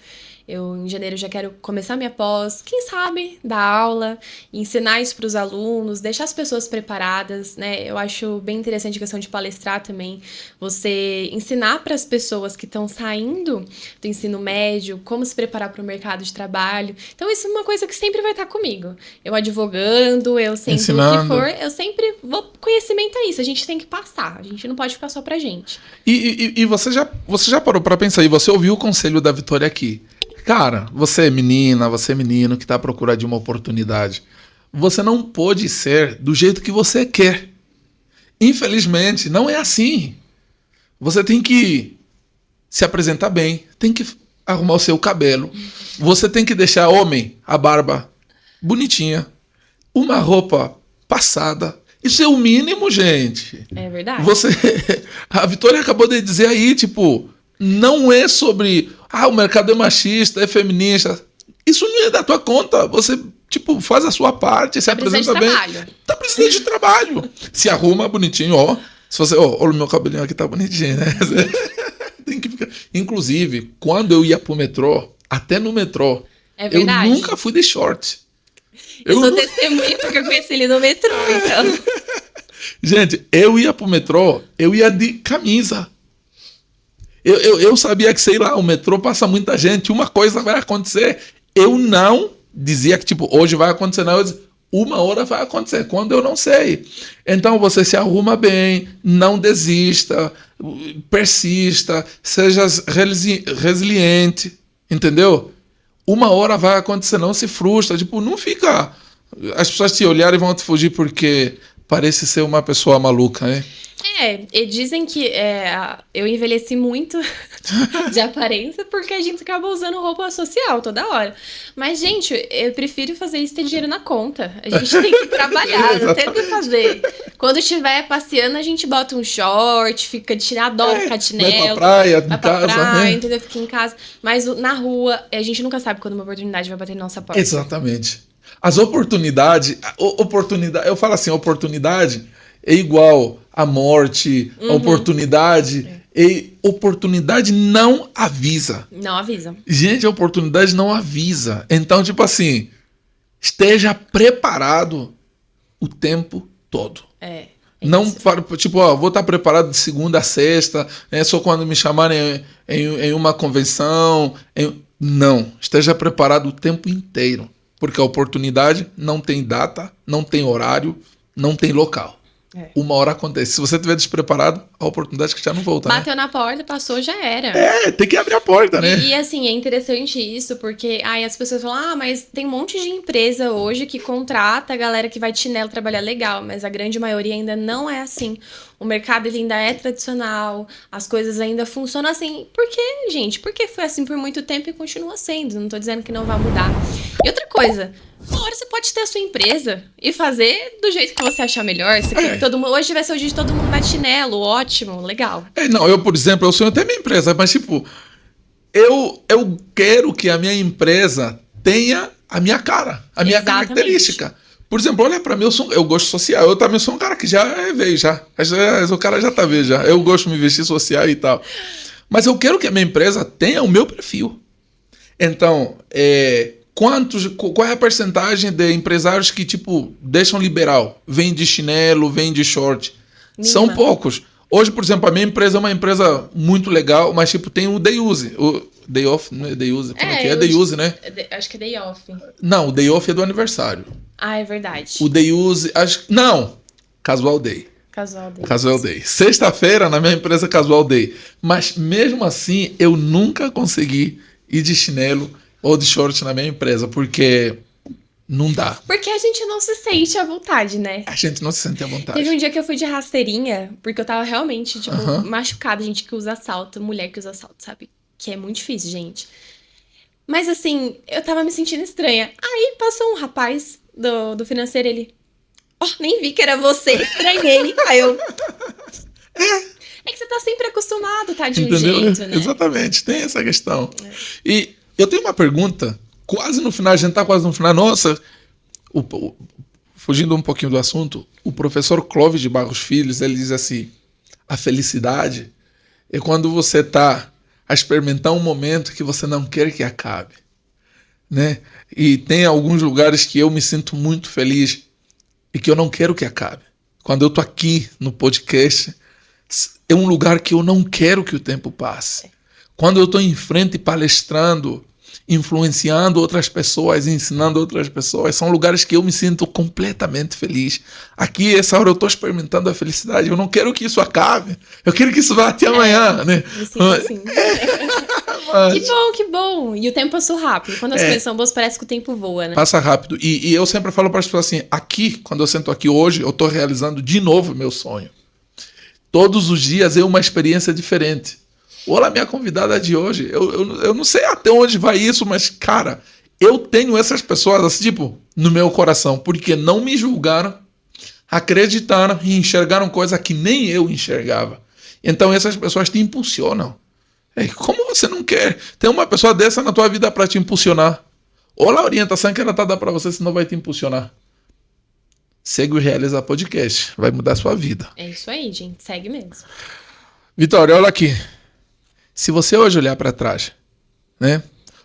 Em janeiro, já quero começar minha pós, quem sabe, dar aula, ensinar isso para os alunos, deixar as pessoas preparadas, né? Eu acho bem interessante a questão de palestrar também, você ensinar para as pessoas que estão saindo do ensino médio, como se preparar para o mercado de trabalho. Então, isso é uma coisa que sempre vai estar comigo. Eu advogando, eu sempre o que for, eu sempre vou... Conhecimento é isso, a gente tem que passar, a gente não pode ficar só pra gente. E você já parou para pensar, e você ouviu o conselho da Vitória aqui. Cara, você é menina, você é menino que está à procura de uma oportunidade. Você não pode ser do jeito que você quer. Infelizmente, não é assim. Você tem que se apresentar bem, tem que arrumar o seu cabelo. Você tem que deixar, homem, a barba bonitinha, uma roupa passada Isso é o mínimo, gente. É verdade. A Vitória acabou de dizer aí, tipo, não é sobre, o mercado é machista, é feminista. Isso não é da tua conta. Você, tipo, faz a sua parte, se apresenta bem. Tá precisando de trabalho. Se arruma bonitinho, ó. Se você, olha o meu cabelinho aqui, tá bonitinho, né? Tem que ficar. Inclusive, quando eu ia pro metrô, até no metrô, eu nunca fui de short. Eu sou testemunha porque eu conheci ele no metrô, então. Gente, eu ia pro metrô, eu ia de camisa. Eu sabia que, sei lá, o metrô passa muita gente, uma coisa vai acontecer. Eu não dizia que, tipo, hoje vai acontecer, não. Eu dizia, uma hora vai acontecer, quando eu não sei. Então você se arruma bem, não desista, persista, seja resiliente, entendeu? Uma hora vai acontecer, não se frustra, tipo, não fica... As pessoas te olharem e vão te fugir porque parece ser uma pessoa maluca, né? E dizem que eu envelheci muito de aparência porque a gente acaba usando roupa social toda hora. Mas, gente, eu prefiro fazer isso ter dinheiro na conta. A gente tem que trabalhar, não tem o que fazer. Quando estiver passeando, a gente bota um short, fica adora ficar de chinelo. Vai pra praia, em casa, né? Entendeu? Fica em casa. Mas na rua, a gente nunca sabe quando uma oportunidade vai bater na nossa porta. Exatamente. As oportunidades, eu falo assim, oportunidade é igual a morte, a oportunidade. E oportunidade não avisa. Não avisa. Gente, a oportunidade não avisa. Então, tipo assim, esteja preparado o tempo todo. Não, tipo, vou estar preparado de segunda a sexta, só quando me chamarem em uma convenção. Não, esteja preparado o tempo inteiro. Porque a oportunidade não tem data, não tem horário, não tem local. Uma hora acontece. Se você estiver despreparado, a oportunidade que já não volta. Bateu na porta, passou, já era. Tem que abrir a porta, né? E assim, é interessante isso, porque as pessoas falam, mas tem um monte de empresa hoje que contrata a galera que vai de chinelo trabalhar legal, mas a grande maioria ainda não é assim. O mercado ele ainda é tradicional, as coisas ainda funcionam assim. Por quê, gente? Porque foi assim por muito tempo e continua sendo. Não tô dizendo que não vai mudar. E outra coisa, uma hora você pode ter a sua empresa e fazer do jeito que você achar melhor. Você quer que todo mundo, hoje vai ser o dia de todo mundo vai de chinelo, ótimo, legal. Não, eu, por exemplo, eu sonho até minha empresa, mas tipo, eu quero que a minha empresa tenha a minha cara, a minha característica. Por exemplo, olha pra mim, eu gosto de social. Eu também sou um cara que já veio, já. O cara já tá vendo, já. Eu gosto de me vestir social e tal. Mas eu quero que a minha empresa tenha o meu perfil. Então, qual é a percentagem de empresários que, tipo, deixam liberal? Vem de chinelo, vem de short. Mínima. São poucos. Hoje, por exemplo, a minha empresa é uma empresa muito legal, mas, tipo, tem o Day Use. O Day Off, não é Day Use? Como é que é? Day Use, né? Acho que é Day Off. Não, o Day Off é do aniversário. É verdade. O Day Use, não, Casual Day. Casual Day. Sexta-feira, na minha empresa, Casual Day. Mas, mesmo assim, eu nunca consegui ir de chinelo ou de short na minha empresa, porque não dá. Porque a gente não se sente à vontade, né? A gente não se sente à vontade. Teve um dia que eu fui de rasteirinha, porque eu tava realmente, tipo, machucada. Gente que usa salto, mulher que usa salto, sabe? Que é muito difícil, gente. Mas, assim, eu tava me sentindo estranha. Aí, passou um rapaz do financeiro, ele... nem vi que era você, estranhei. Aí eu... É que você tá sempre acostumado, tá? De um jeito, né? Exatamente, tem essa questão. E eu tenho uma pergunta, quase no final, a gente tá quase no final. Nossa, fugindo um pouquinho do assunto, o professor Clóvis de Barros Filhos, ele diz assim, a felicidade é quando você tá a experimentar um momento que você não quer que acabe, né? E tem alguns lugares que eu me sinto muito feliz e que eu não quero que acabe. Quando eu tô aqui no podcast, é um lugar que eu não quero que o tempo passe. Quando eu tô em frente palestrando, influenciando outras pessoas, ensinando outras pessoas, são lugares que eu me sinto completamente feliz. Aqui, essa hora, eu estou experimentando a felicidade. Eu não quero que isso acabe. Eu quero que isso vá até amanhã, né? Sim. Que bom. E o tempo passou rápido. Quando as coisas são boas, parece que o tempo voa, né? Passa rápido. E eu sempre falo para as pessoas assim, aqui, quando eu sento aqui hoje, eu estou realizando de novo o meu sonho. Todos os dias é uma experiência diferente. Olha a minha convidada de hoje. Eu não sei até onde vai isso, mas, cara, eu tenho essas pessoas, assim, tipo, no meu coração, porque não me julgaram acreditaram e enxergaram coisas que nem eu enxergava. Então essas pessoas te impulsionam. Como você não quer ter uma pessoa dessa na tua vida para te impulsionar? Olha a orientação que ela está dando para você, senão vai te impulsionar. Segue o Realiza Podcast, vai mudar a sua vida. É isso aí, gente, segue mesmo. Vitória, olha aqui. Se você hoje olhar para trás, né?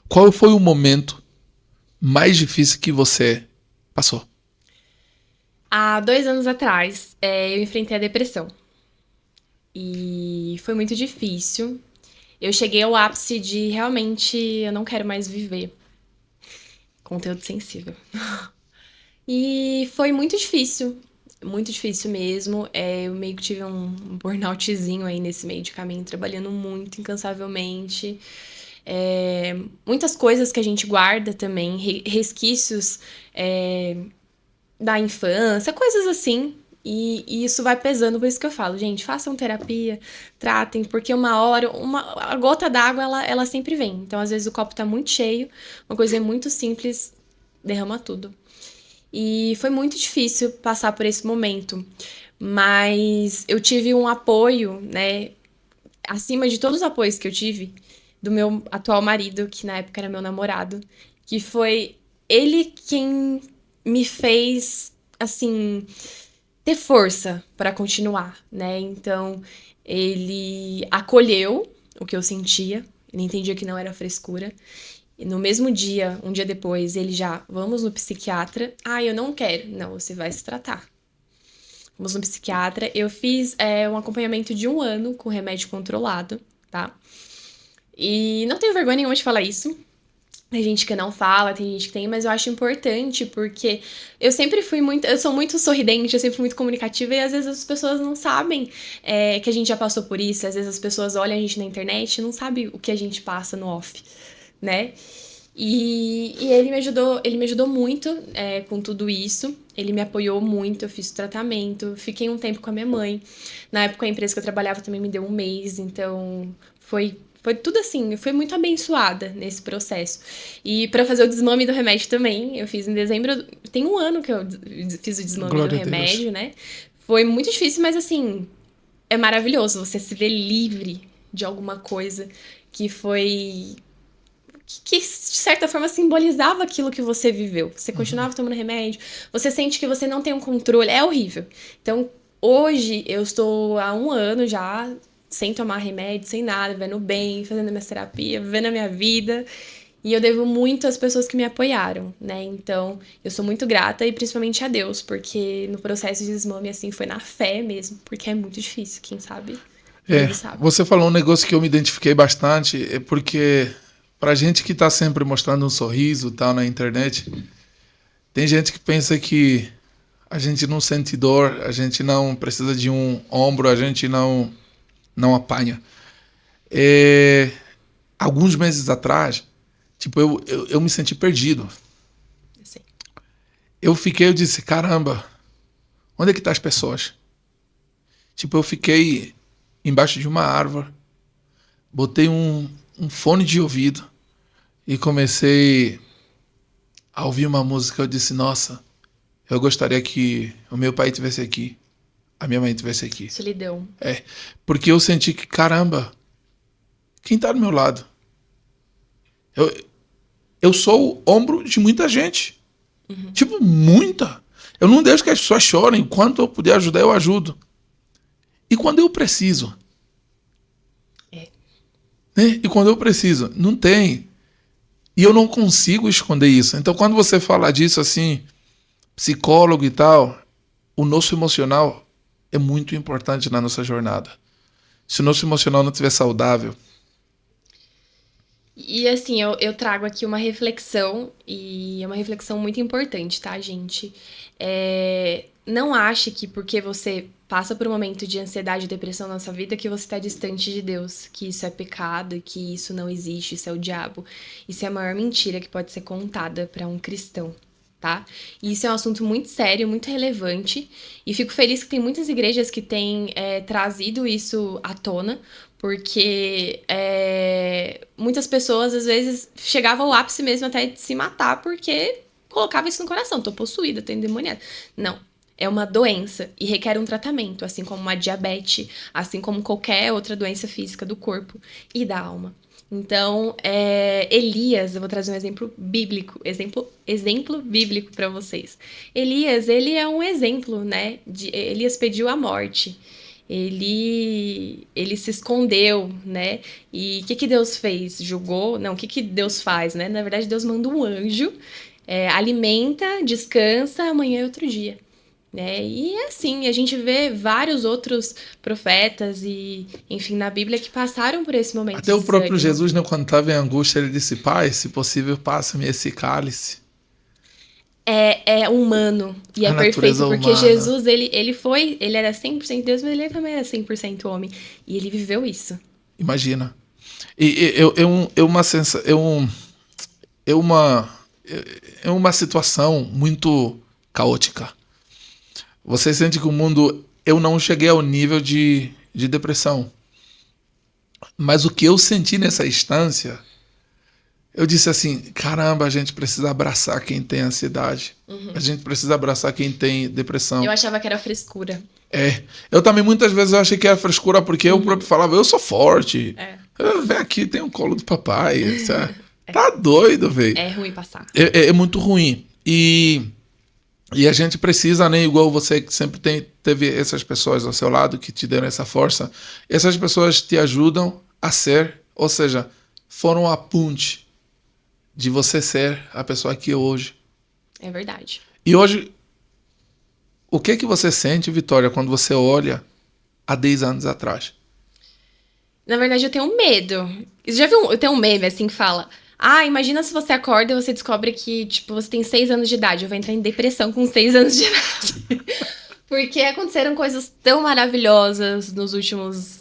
Qual foi o momento mais difícil que você passou? Há 2 anos atrás, eu enfrentei a depressão. E foi muito difícil. Eu cheguei ao ápice de realmente eu não quero mais viver. Conteúdo sensível. E foi muito difícil mesmo. Eu meio que tive um burnoutzinho aí nesse meio de caminho, trabalhando muito, incansavelmente. Muitas coisas que a gente guarda também, resquícios da infância, coisas assim. E isso vai pesando, por isso que eu falo, gente, façam terapia, tratem, porque uma hora, a gota d'água, ela sempre vem. Então, às vezes, o copo tá muito cheio, uma coisa muito simples, derrama tudo. E foi muito difícil passar por esse momento, mas eu tive um apoio, né, acima de todos os apoios que eu tive, do meu atual marido, que na época era meu namorado, que foi ele quem me fez, assim, ter força para continuar, né? Então, ele acolheu o que eu sentia, ele entendia que não era frescura. E no mesmo dia, um dia depois, ele já, vamos no psiquiatra. Ah, eu não quero. Não, você vai se tratar. Vamos no psiquiatra. Eu fiz um acompanhamento de 1 ano com remédio controlado, tá? E não tenho vergonha nenhuma de falar isso. Tem gente que não fala, tem gente que tem, mas eu acho importante porque eu sempre fui eu sou muito sorridente, eu sempre fui muito comunicativa e às vezes as pessoas não sabem que a gente já passou por isso, às vezes as pessoas olham a gente na internet e não sabem o que a gente passa no off, né? E ele me ajudou muito com tudo isso, ele me apoiou muito, eu fiz tratamento, fiquei um tempo com a minha mãe, na época a empresa que eu trabalhava também me deu 1 mês, então foi tudo assim, eu fui muito abençoada nesse processo. E pra fazer o desmame do remédio também, eu fiz em dezembro, tem 1 ano que eu fiz o desmame Glória do a Deus. remédio, né? Foi muito difícil, mas assim, é maravilhoso você se ver livre de alguma coisa que foi... que de certa forma simbolizava aquilo que você viveu. Você continuava tomando remédio, você sente que você não tem um controle, é horrível. Então, hoje, eu estou há 1 ano já sem tomar remédio, sem nada, vivendo bem, fazendo minha terapia, vivendo a minha vida. E eu devo muito às pessoas que me apoiaram, né? Então, eu sou muito grata e principalmente a Deus, porque no processo de desmame, assim, foi na fé mesmo, porque é muito difícil, quem sabe, ele sabe. Você falou um negócio que eu me identifiquei bastante, porque pra gente que tá sempre mostrando um sorriso e tal na internet, tem gente que pensa que a gente não sente dor, a gente não precisa de um ombro, a gente não apanha. Alguns meses atrás, tipo, eu me senti perdido. Assim. Eu disse, caramba, onde é que tá as pessoas? Tipo, eu fiquei embaixo de uma árvore, botei um fone de ouvido e comecei a ouvir uma música. Eu disse, nossa, eu gostaria que o meu pai estivesse aqui, a minha mãe estivesse aqui. Solidão. Porque eu senti que, caramba, quem tá do meu lado? Eu sou o ombro de muita gente. Uhum. Tipo, muita. Eu não deixo que as pessoas chorem. Enquanto eu puder ajudar, eu ajudo. E quando eu preciso? Né? E quando eu preciso? Não tem. E eu não consigo esconder isso. Então, quando você fala disso assim, psicólogo e tal, o nosso emocional é muito importante na nossa jornada. Se o nosso emocional não estiver saudável... E assim, eu trago aqui uma reflexão, e é uma reflexão muito importante, tá, gente? Não ache que porque você passa por um momento de ansiedade e depressão na sua vida que você está distante de Deus, que isso é pecado e que isso não existe, isso é o diabo. Isso é a maior mentira que pode ser contada para um cristão, tá? E isso é um assunto muito sério, muito relevante, e fico feliz que tem muitas igrejas que têm trazido isso à tona, porque muitas pessoas, às vezes, chegavam ao ápice mesmo até de se matar, porque colocava isso no coração. Tô possuída, tô endemoniada. Não. é uma doença e requer um tratamento, assim como uma diabetes, assim como qualquer outra doença física do corpo e da alma. Então, Elias, eu vou trazer um exemplo bíblico para vocês. Elias, ele é um exemplo, né? Elias pediu a morte. Ele se escondeu, né? E o que Deus fez? Julgou? Não, o que Deus faz, né? Na verdade, Deus manda um anjo, alimenta, descansa, amanhã é outro dia. Né? E assim, a gente vê vários outros profetas e, enfim, na Bíblia que passaram por esse momento Até de o próprio desânimo. Jesus, né, quando estava em angústia, ele disse: Pai, se possível, passa-me esse cálice. É humano e A é perfeito, natureza porque humana. Jesus, ele era 100% Deus, mas ele também era 100% homem. E ele viveu isso. Imagina. É uma situação muito caótica. Você sente que o mundo... Eu não cheguei ao nível de depressão. Mas o que eu senti nessa instância, eu disse assim, caramba, a gente precisa abraçar quem tem ansiedade. A gente precisa abraçar quem tem depressão. Eu achava que era frescura. Eu também muitas vezes eu achei que era frescura porque eu próprio falava, eu sou forte. Vem aqui, tem um colo do papai. Tá doido, velho. É ruim passar. É muito ruim. E a gente precisa, né, igual você que sempre teve essas pessoas ao seu lado que te deram essa força, essas pessoas te ajudam a ser, ou seja, foram a ponte de você ser a pessoa que é hoje. É verdade. E hoje, o que você sente, Vitória, quando você olha há 10 anos atrás? Na verdade, eu tenho medo. Você já viu? Eu tenho um meme assim que fala: imagina se você acorda e você descobre que, tipo, você tem 6 anos de idade. Eu vou entrar em depressão com 6 anos de idade. Porque aconteceram coisas tão maravilhosas nos últimos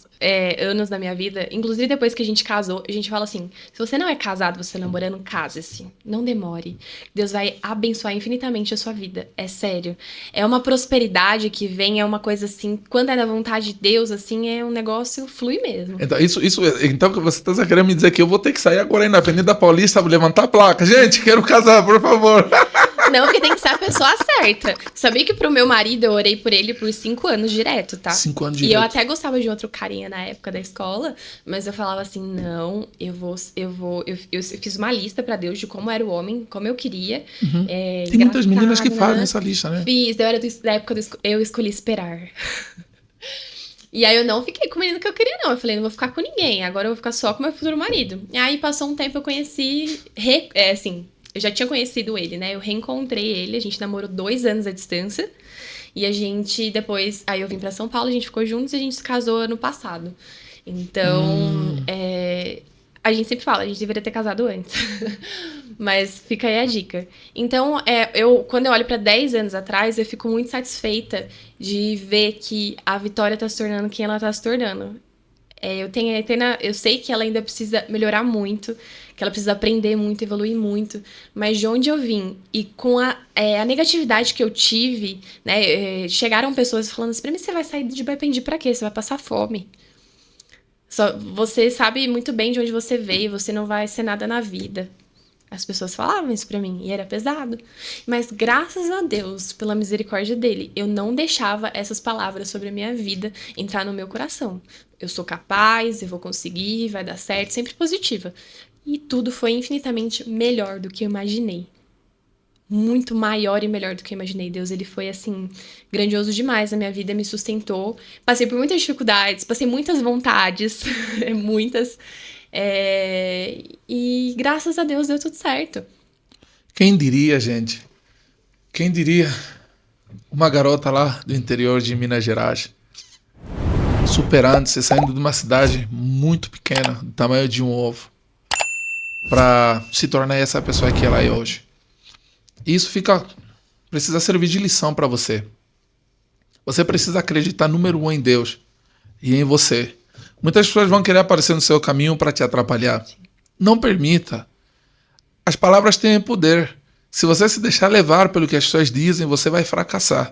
anos da minha vida. Inclusive, depois que a gente casou, a gente fala assim: se você não é casado, você tá namorando, case-se. Não demore. Deus vai abençoar infinitamente a sua vida. É sério. É uma prosperidade que vem, é uma coisa assim, quando é da vontade de Deus, assim, é um negócio flui mesmo. Então você está querendo me dizer que eu vou ter que sair agora aí na Avenida Paulista, levantar a placa. Gente, quero casar, por favor. Não, porque tem que ser a pessoa certa. Sabia que pro meu marido eu orei por ele por 5 anos direto, tá? 5 anos direto. E eu até gostava de outro carinha na época da escola, mas eu falava assim, não, eu fiz uma lista pra Deus de como era o homem, como eu queria. Tem muitas meninas que fazem essa lista, né? Fiz, eu era da época eu escolhi esperar. E aí eu não fiquei com o menino que eu queria, não. Eu falei, não vou ficar com ninguém, agora eu vou ficar só com meu futuro marido. E aí passou um tempo, eu conheci, eu já tinha conhecido ele, né? Eu reencontrei ele, a gente namorou 2 anos à distância. E a gente depois... Aí eu vim pra São Paulo, a gente ficou juntos e a gente se casou ano passado. Então, a gente sempre fala, a gente deveria ter casado antes. Mas fica aí a dica. Então, quando eu olho pra 10 anos atrás, eu fico muito satisfeita de ver que a Vitória tá se tornando quem ela tá se tornando. Eu sei que ela ainda precisa melhorar muito, que ela precisa aprender muito, evoluir muito, mas de onde eu vim e com a negatividade que eu tive, né, chegaram pessoas falando assim, pra mim, você vai sair de Baipendi pra quê? Você vai passar fome. Você sabe muito bem de onde você veio, você não vai ser nada na vida. As pessoas falavam isso pra mim, e era pesado. Mas graças a Deus, pela misericórdia dele, eu não deixava essas palavras sobre a minha vida entrar no meu coração. Eu sou capaz, eu vou conseguir, vai dar certo, sempre positiva. E tudo foi infinitamente melhor do que eu imaginei. Muito maior e melhor do que eu imaginei. Deus, ele foi, assim, grandioso demais na minha vida, me sustentou. Passei por muitas dificuldades, passei muitas vontades, muitas... E graças a Deus deu tudo certo. Quem diria, gente? Quem diria? Uma garota lá do interior de Minas Gerais, superando-se, saindo de uma cidade muito pequena, do tamanho de um ovo, para se tornar essa pessoa que ela é hoje. E isso precisa servir de lição para você. Você precisa acreditar, número 1, em Deus e em você. Muitas pessoas vão querer aparecer no seu caminho para te atrapalhar. Não permita. As palavras têm poder. Se você se deixar levar pelo que as pessoas dizem, você vai fracassar.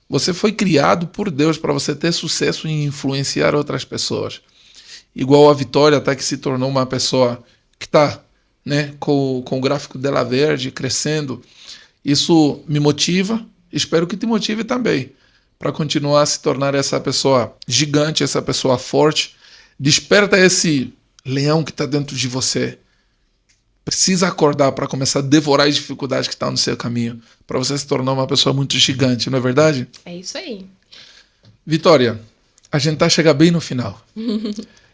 Você foi criado por Deus para você ter sucesso em influenciar outras pessoas. Igual a Vitória, até que se tornou uma pessoa que está, né, com o gráfico dela verde, crescendo. Isso me motiva, Espero que te motive também para continuar a se tornar essa pessoa gigante, essa pessoa forte. Desperta esse leão que está dentro de você. Precisa acordar para começar a devorar as dificuldades que estão no seu caminho, para você se tornar uma pessoa muito gigante, não é verdade? É isso aí. Vitória, a gente tá chegando bem no final.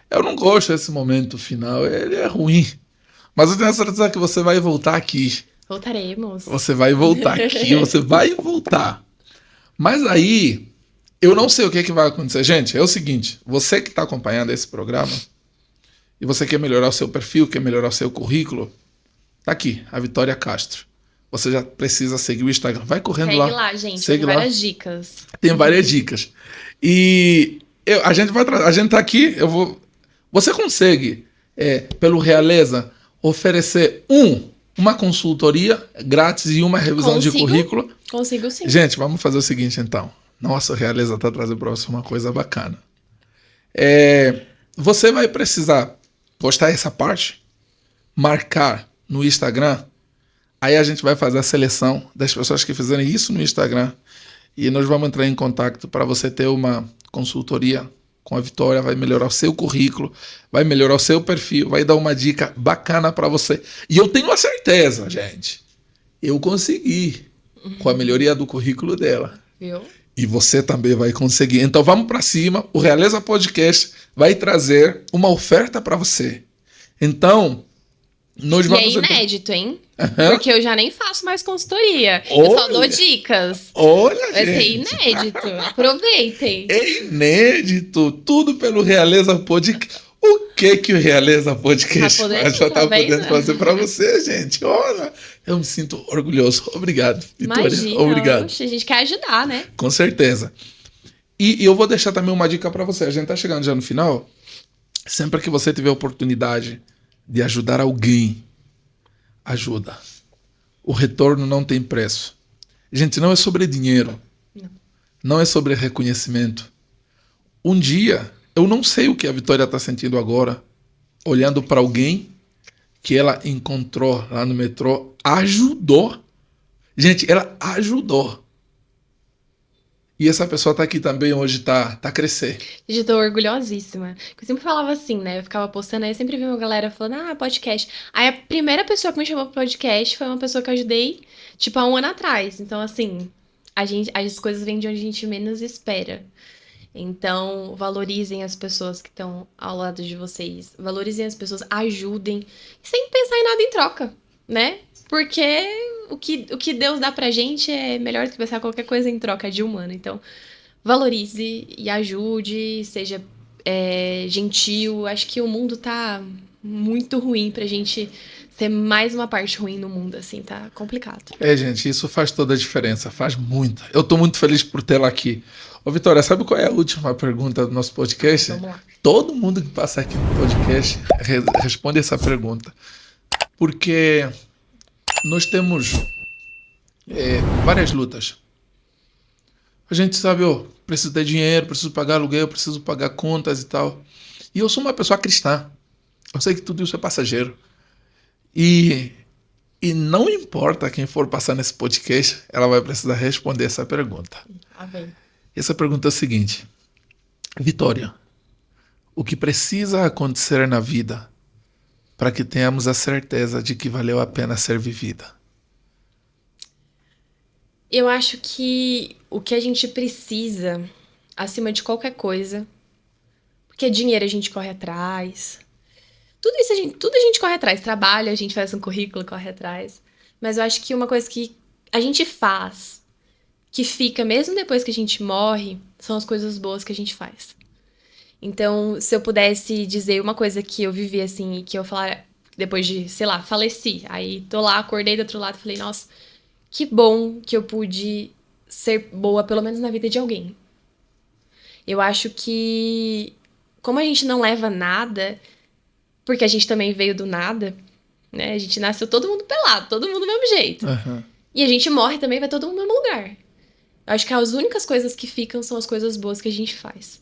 Eu não gosto desse momento final, ele é ruim. Mas eu tenho a certeza que você vai voltar aqui. Voltaremos. Você vai voltar aqui, você vai voltar. Mas aí, eu não sei o que vai acontecer. Gente, é o seguinte, você que está acompanhando esse programa, e você quer melhorar o seu perfil, quer melhorar o seu currículo, tá aqui, a Vitória Castro. Você já precisa seguir o Instagram. Vai correndo lá. Segue lá, gente. Segue tem lá. várias dicas. Tem várias dicas. E a gente tá aqui, você consegue, pelo Realeza, oferecer uma consultoria grátis e uma revisão de currículo? Consigo sim. Gente, vamos fazer o seguinte então. Nossa, o Realeza tá trazendo para você uma coisa bacana. Você vai precisar postar essa parte, marcar no Instagram, aí a gente vai fazer a seleção das pessoas que fizerem isso no Instagram e nós vamos entrar em contato para você ter uma consultoria com a Vitória, vai melhorar o seu currículo, vai melhorar o seu perfil, vai dar uma dica bacana para você. E eu tenho a certeza, gente, eu consegui com a melhoria do currículo dela. Viu? E você também vai conseguir. Então vamos para cima. O Realeza Podcast vai trazer uma oferta para você. Então, nós vamos... E é inédito, hein? Uhum. Porque eu já nem faço mais consultoria. Eu só dou dicas. Olha, vai gente. ser inédito. Aproveitem. É inédito. Tudo pelo Realeza Podcast. O que o Realeza Podcast já tá podendo fazer para você, gente? Olha, eu me sinto orgulhoso. Obrigado, Vitória. Imagina, obrigado. Oxe, a gente quer ajudar, né? Com certeza. E eu vou deixar também uma dica para você. A gente tá chegando já no final. Sempre que você tiver oportunidade de ajudar alguém, ajuda. O retorno não tem preço. Gente, não é sobre dinheiro. Não é sobre reconhecimento. Um dia, eu não sei o que a Vitória está sentindo agora, olhando para alguém que ela encontrou lá no metrô, ajudou. Gente, ela ajudou. E essa pessoa tá aqui também hoje, tá a crescer. Eu tô orgulhosíssima. Eu sempre falava assim, né? Eu ficava postando, aí eu sempre vi uma galera falando, podcast. Aí a primeira pessoa que me chamou pro podcast foi uma pessoa que eu ajudei, tipo, há 1 ano atrás. Então, assim, as coisas vêm de onde a gente menos espera. Então, valorizem as pessoas que estão ao lado de vocês. Valorizem as pessoas, ajudem, sem pensar em nada em troca, né? Porque o que Deus dá pra gente é melhor do que pensar qualquer coisa em troca de humano. Então, valorize e ajude, seja gentil. Acho que o mundo tá muito ruim pra gente ser mais uma parte ruim no mundo, assim, tá complicado. Gente, isso faz toda a diferença, faz muito. Eu tô muito feliz por tê-la aqui. Ô, Vitória, sabe qual é a última pergunta do nosso podcast? Vamos lá. Todo mundo que passa aqui no podcast responde essa pergunta. Porque nós temos várias lutas. A gente sabe, preciso ter dinheiro, preciso pagar aluguel, preciso pagar contas e tal. E eu sou uma pessoa cristã. Eu sei que tudo isso é passageiro. E não importa quem for passar nesse podcast, ela vai precisar responder essa pergunta. Amém. Essa pergunta é a seguinte. Vitória, o que precisa acontecer na vida para que tenhamos a certeza de que valeu a pena ser vivida? Eu acho que o que a gente precisa, acima de qualquer coisa, porque dinheiro a gente corre atrás, tudo a gente corre atrás, trabalho, a gente faz um currículo, corre atrás, mas eu acho que uma coisa que a gente faz, que fica mesmo depois que a gente morre, são as coisas boas que a gente faz. Então, se eu pudesse dizer uma coisa que eu vivi assim, e que eu falar, depois de, sei lá, faleci, aí tô lá, acordei do outro lado e falei, nossa, que bom que eu pude ser boa, pelo menos na vida de alguém. Eu acho que, como a gente não leva nada, porque a gente também veio do nada, né? A gente nasceu todo mundo pelado, todo mundo do mesmo jeito. Uhum. E a gente morre também, vai todo mundo no mesmo lugar. Eu acho que as únicas coisas que ficam são as coisas boas que a gente faz.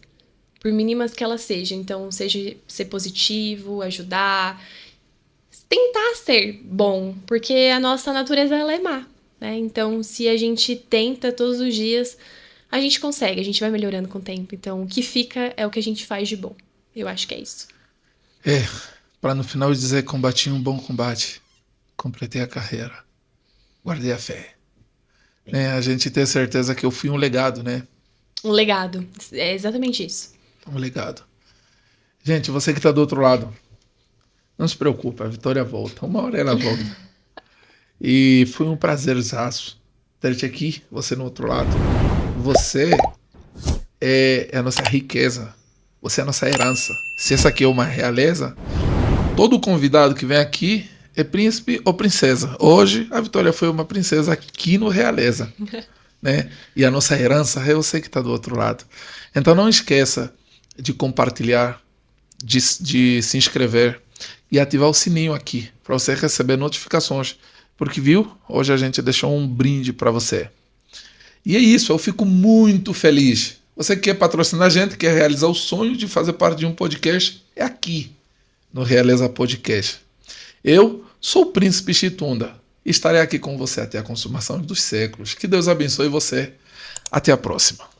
Por mínimas que elas sejam. Então, seja ser positivo, ajudar, tentar ser bom, porque a nossa natureza ela é má. né? Então, se a gente tenta todos os dias, a gente consegue, a gente vai melhorando com o tempo. Então, o que fica é o que a gente faz de bom. Eu acho que é isso. Para no final dizer, combati um bom combate, completei a carreira, guardei a fé. Né? A gente ter certeza que eu fui um legado, né? Um legado. É exatamente isso. Um legado. Gente, você que está do outro lado, não se preocupe, a Vitória volta. Uma hora ela volta. E foi um prazerzaço ter-te aqui, você no outro lado. Você é a nossa riqueza. Você é a nossa herança. Se essa aqui é uma realeza, todo convidado que vem aqui é príncipe ou princesa. Hoje, a Vitória foi uma princesa aqui no Realeza. Né? E a nossa herança é você que está do outro lado. Então não esqueça de compartilhar, de se inscrever e ativar o sininho aqui para você receber notificações. Porque, viu? Hoje a gente deixou um brinde para você. E é isso, eu fico muito feliz. Você que quer patrocinar a gente, quer realizar o sonho de fazer parte de um podcast, é aqui, no Realeza Podcast. Eu sou o Príncipe Chitunda e estarei aqui com você até a consumação dos séculos. Que Deus abençoe você. Até a próxima.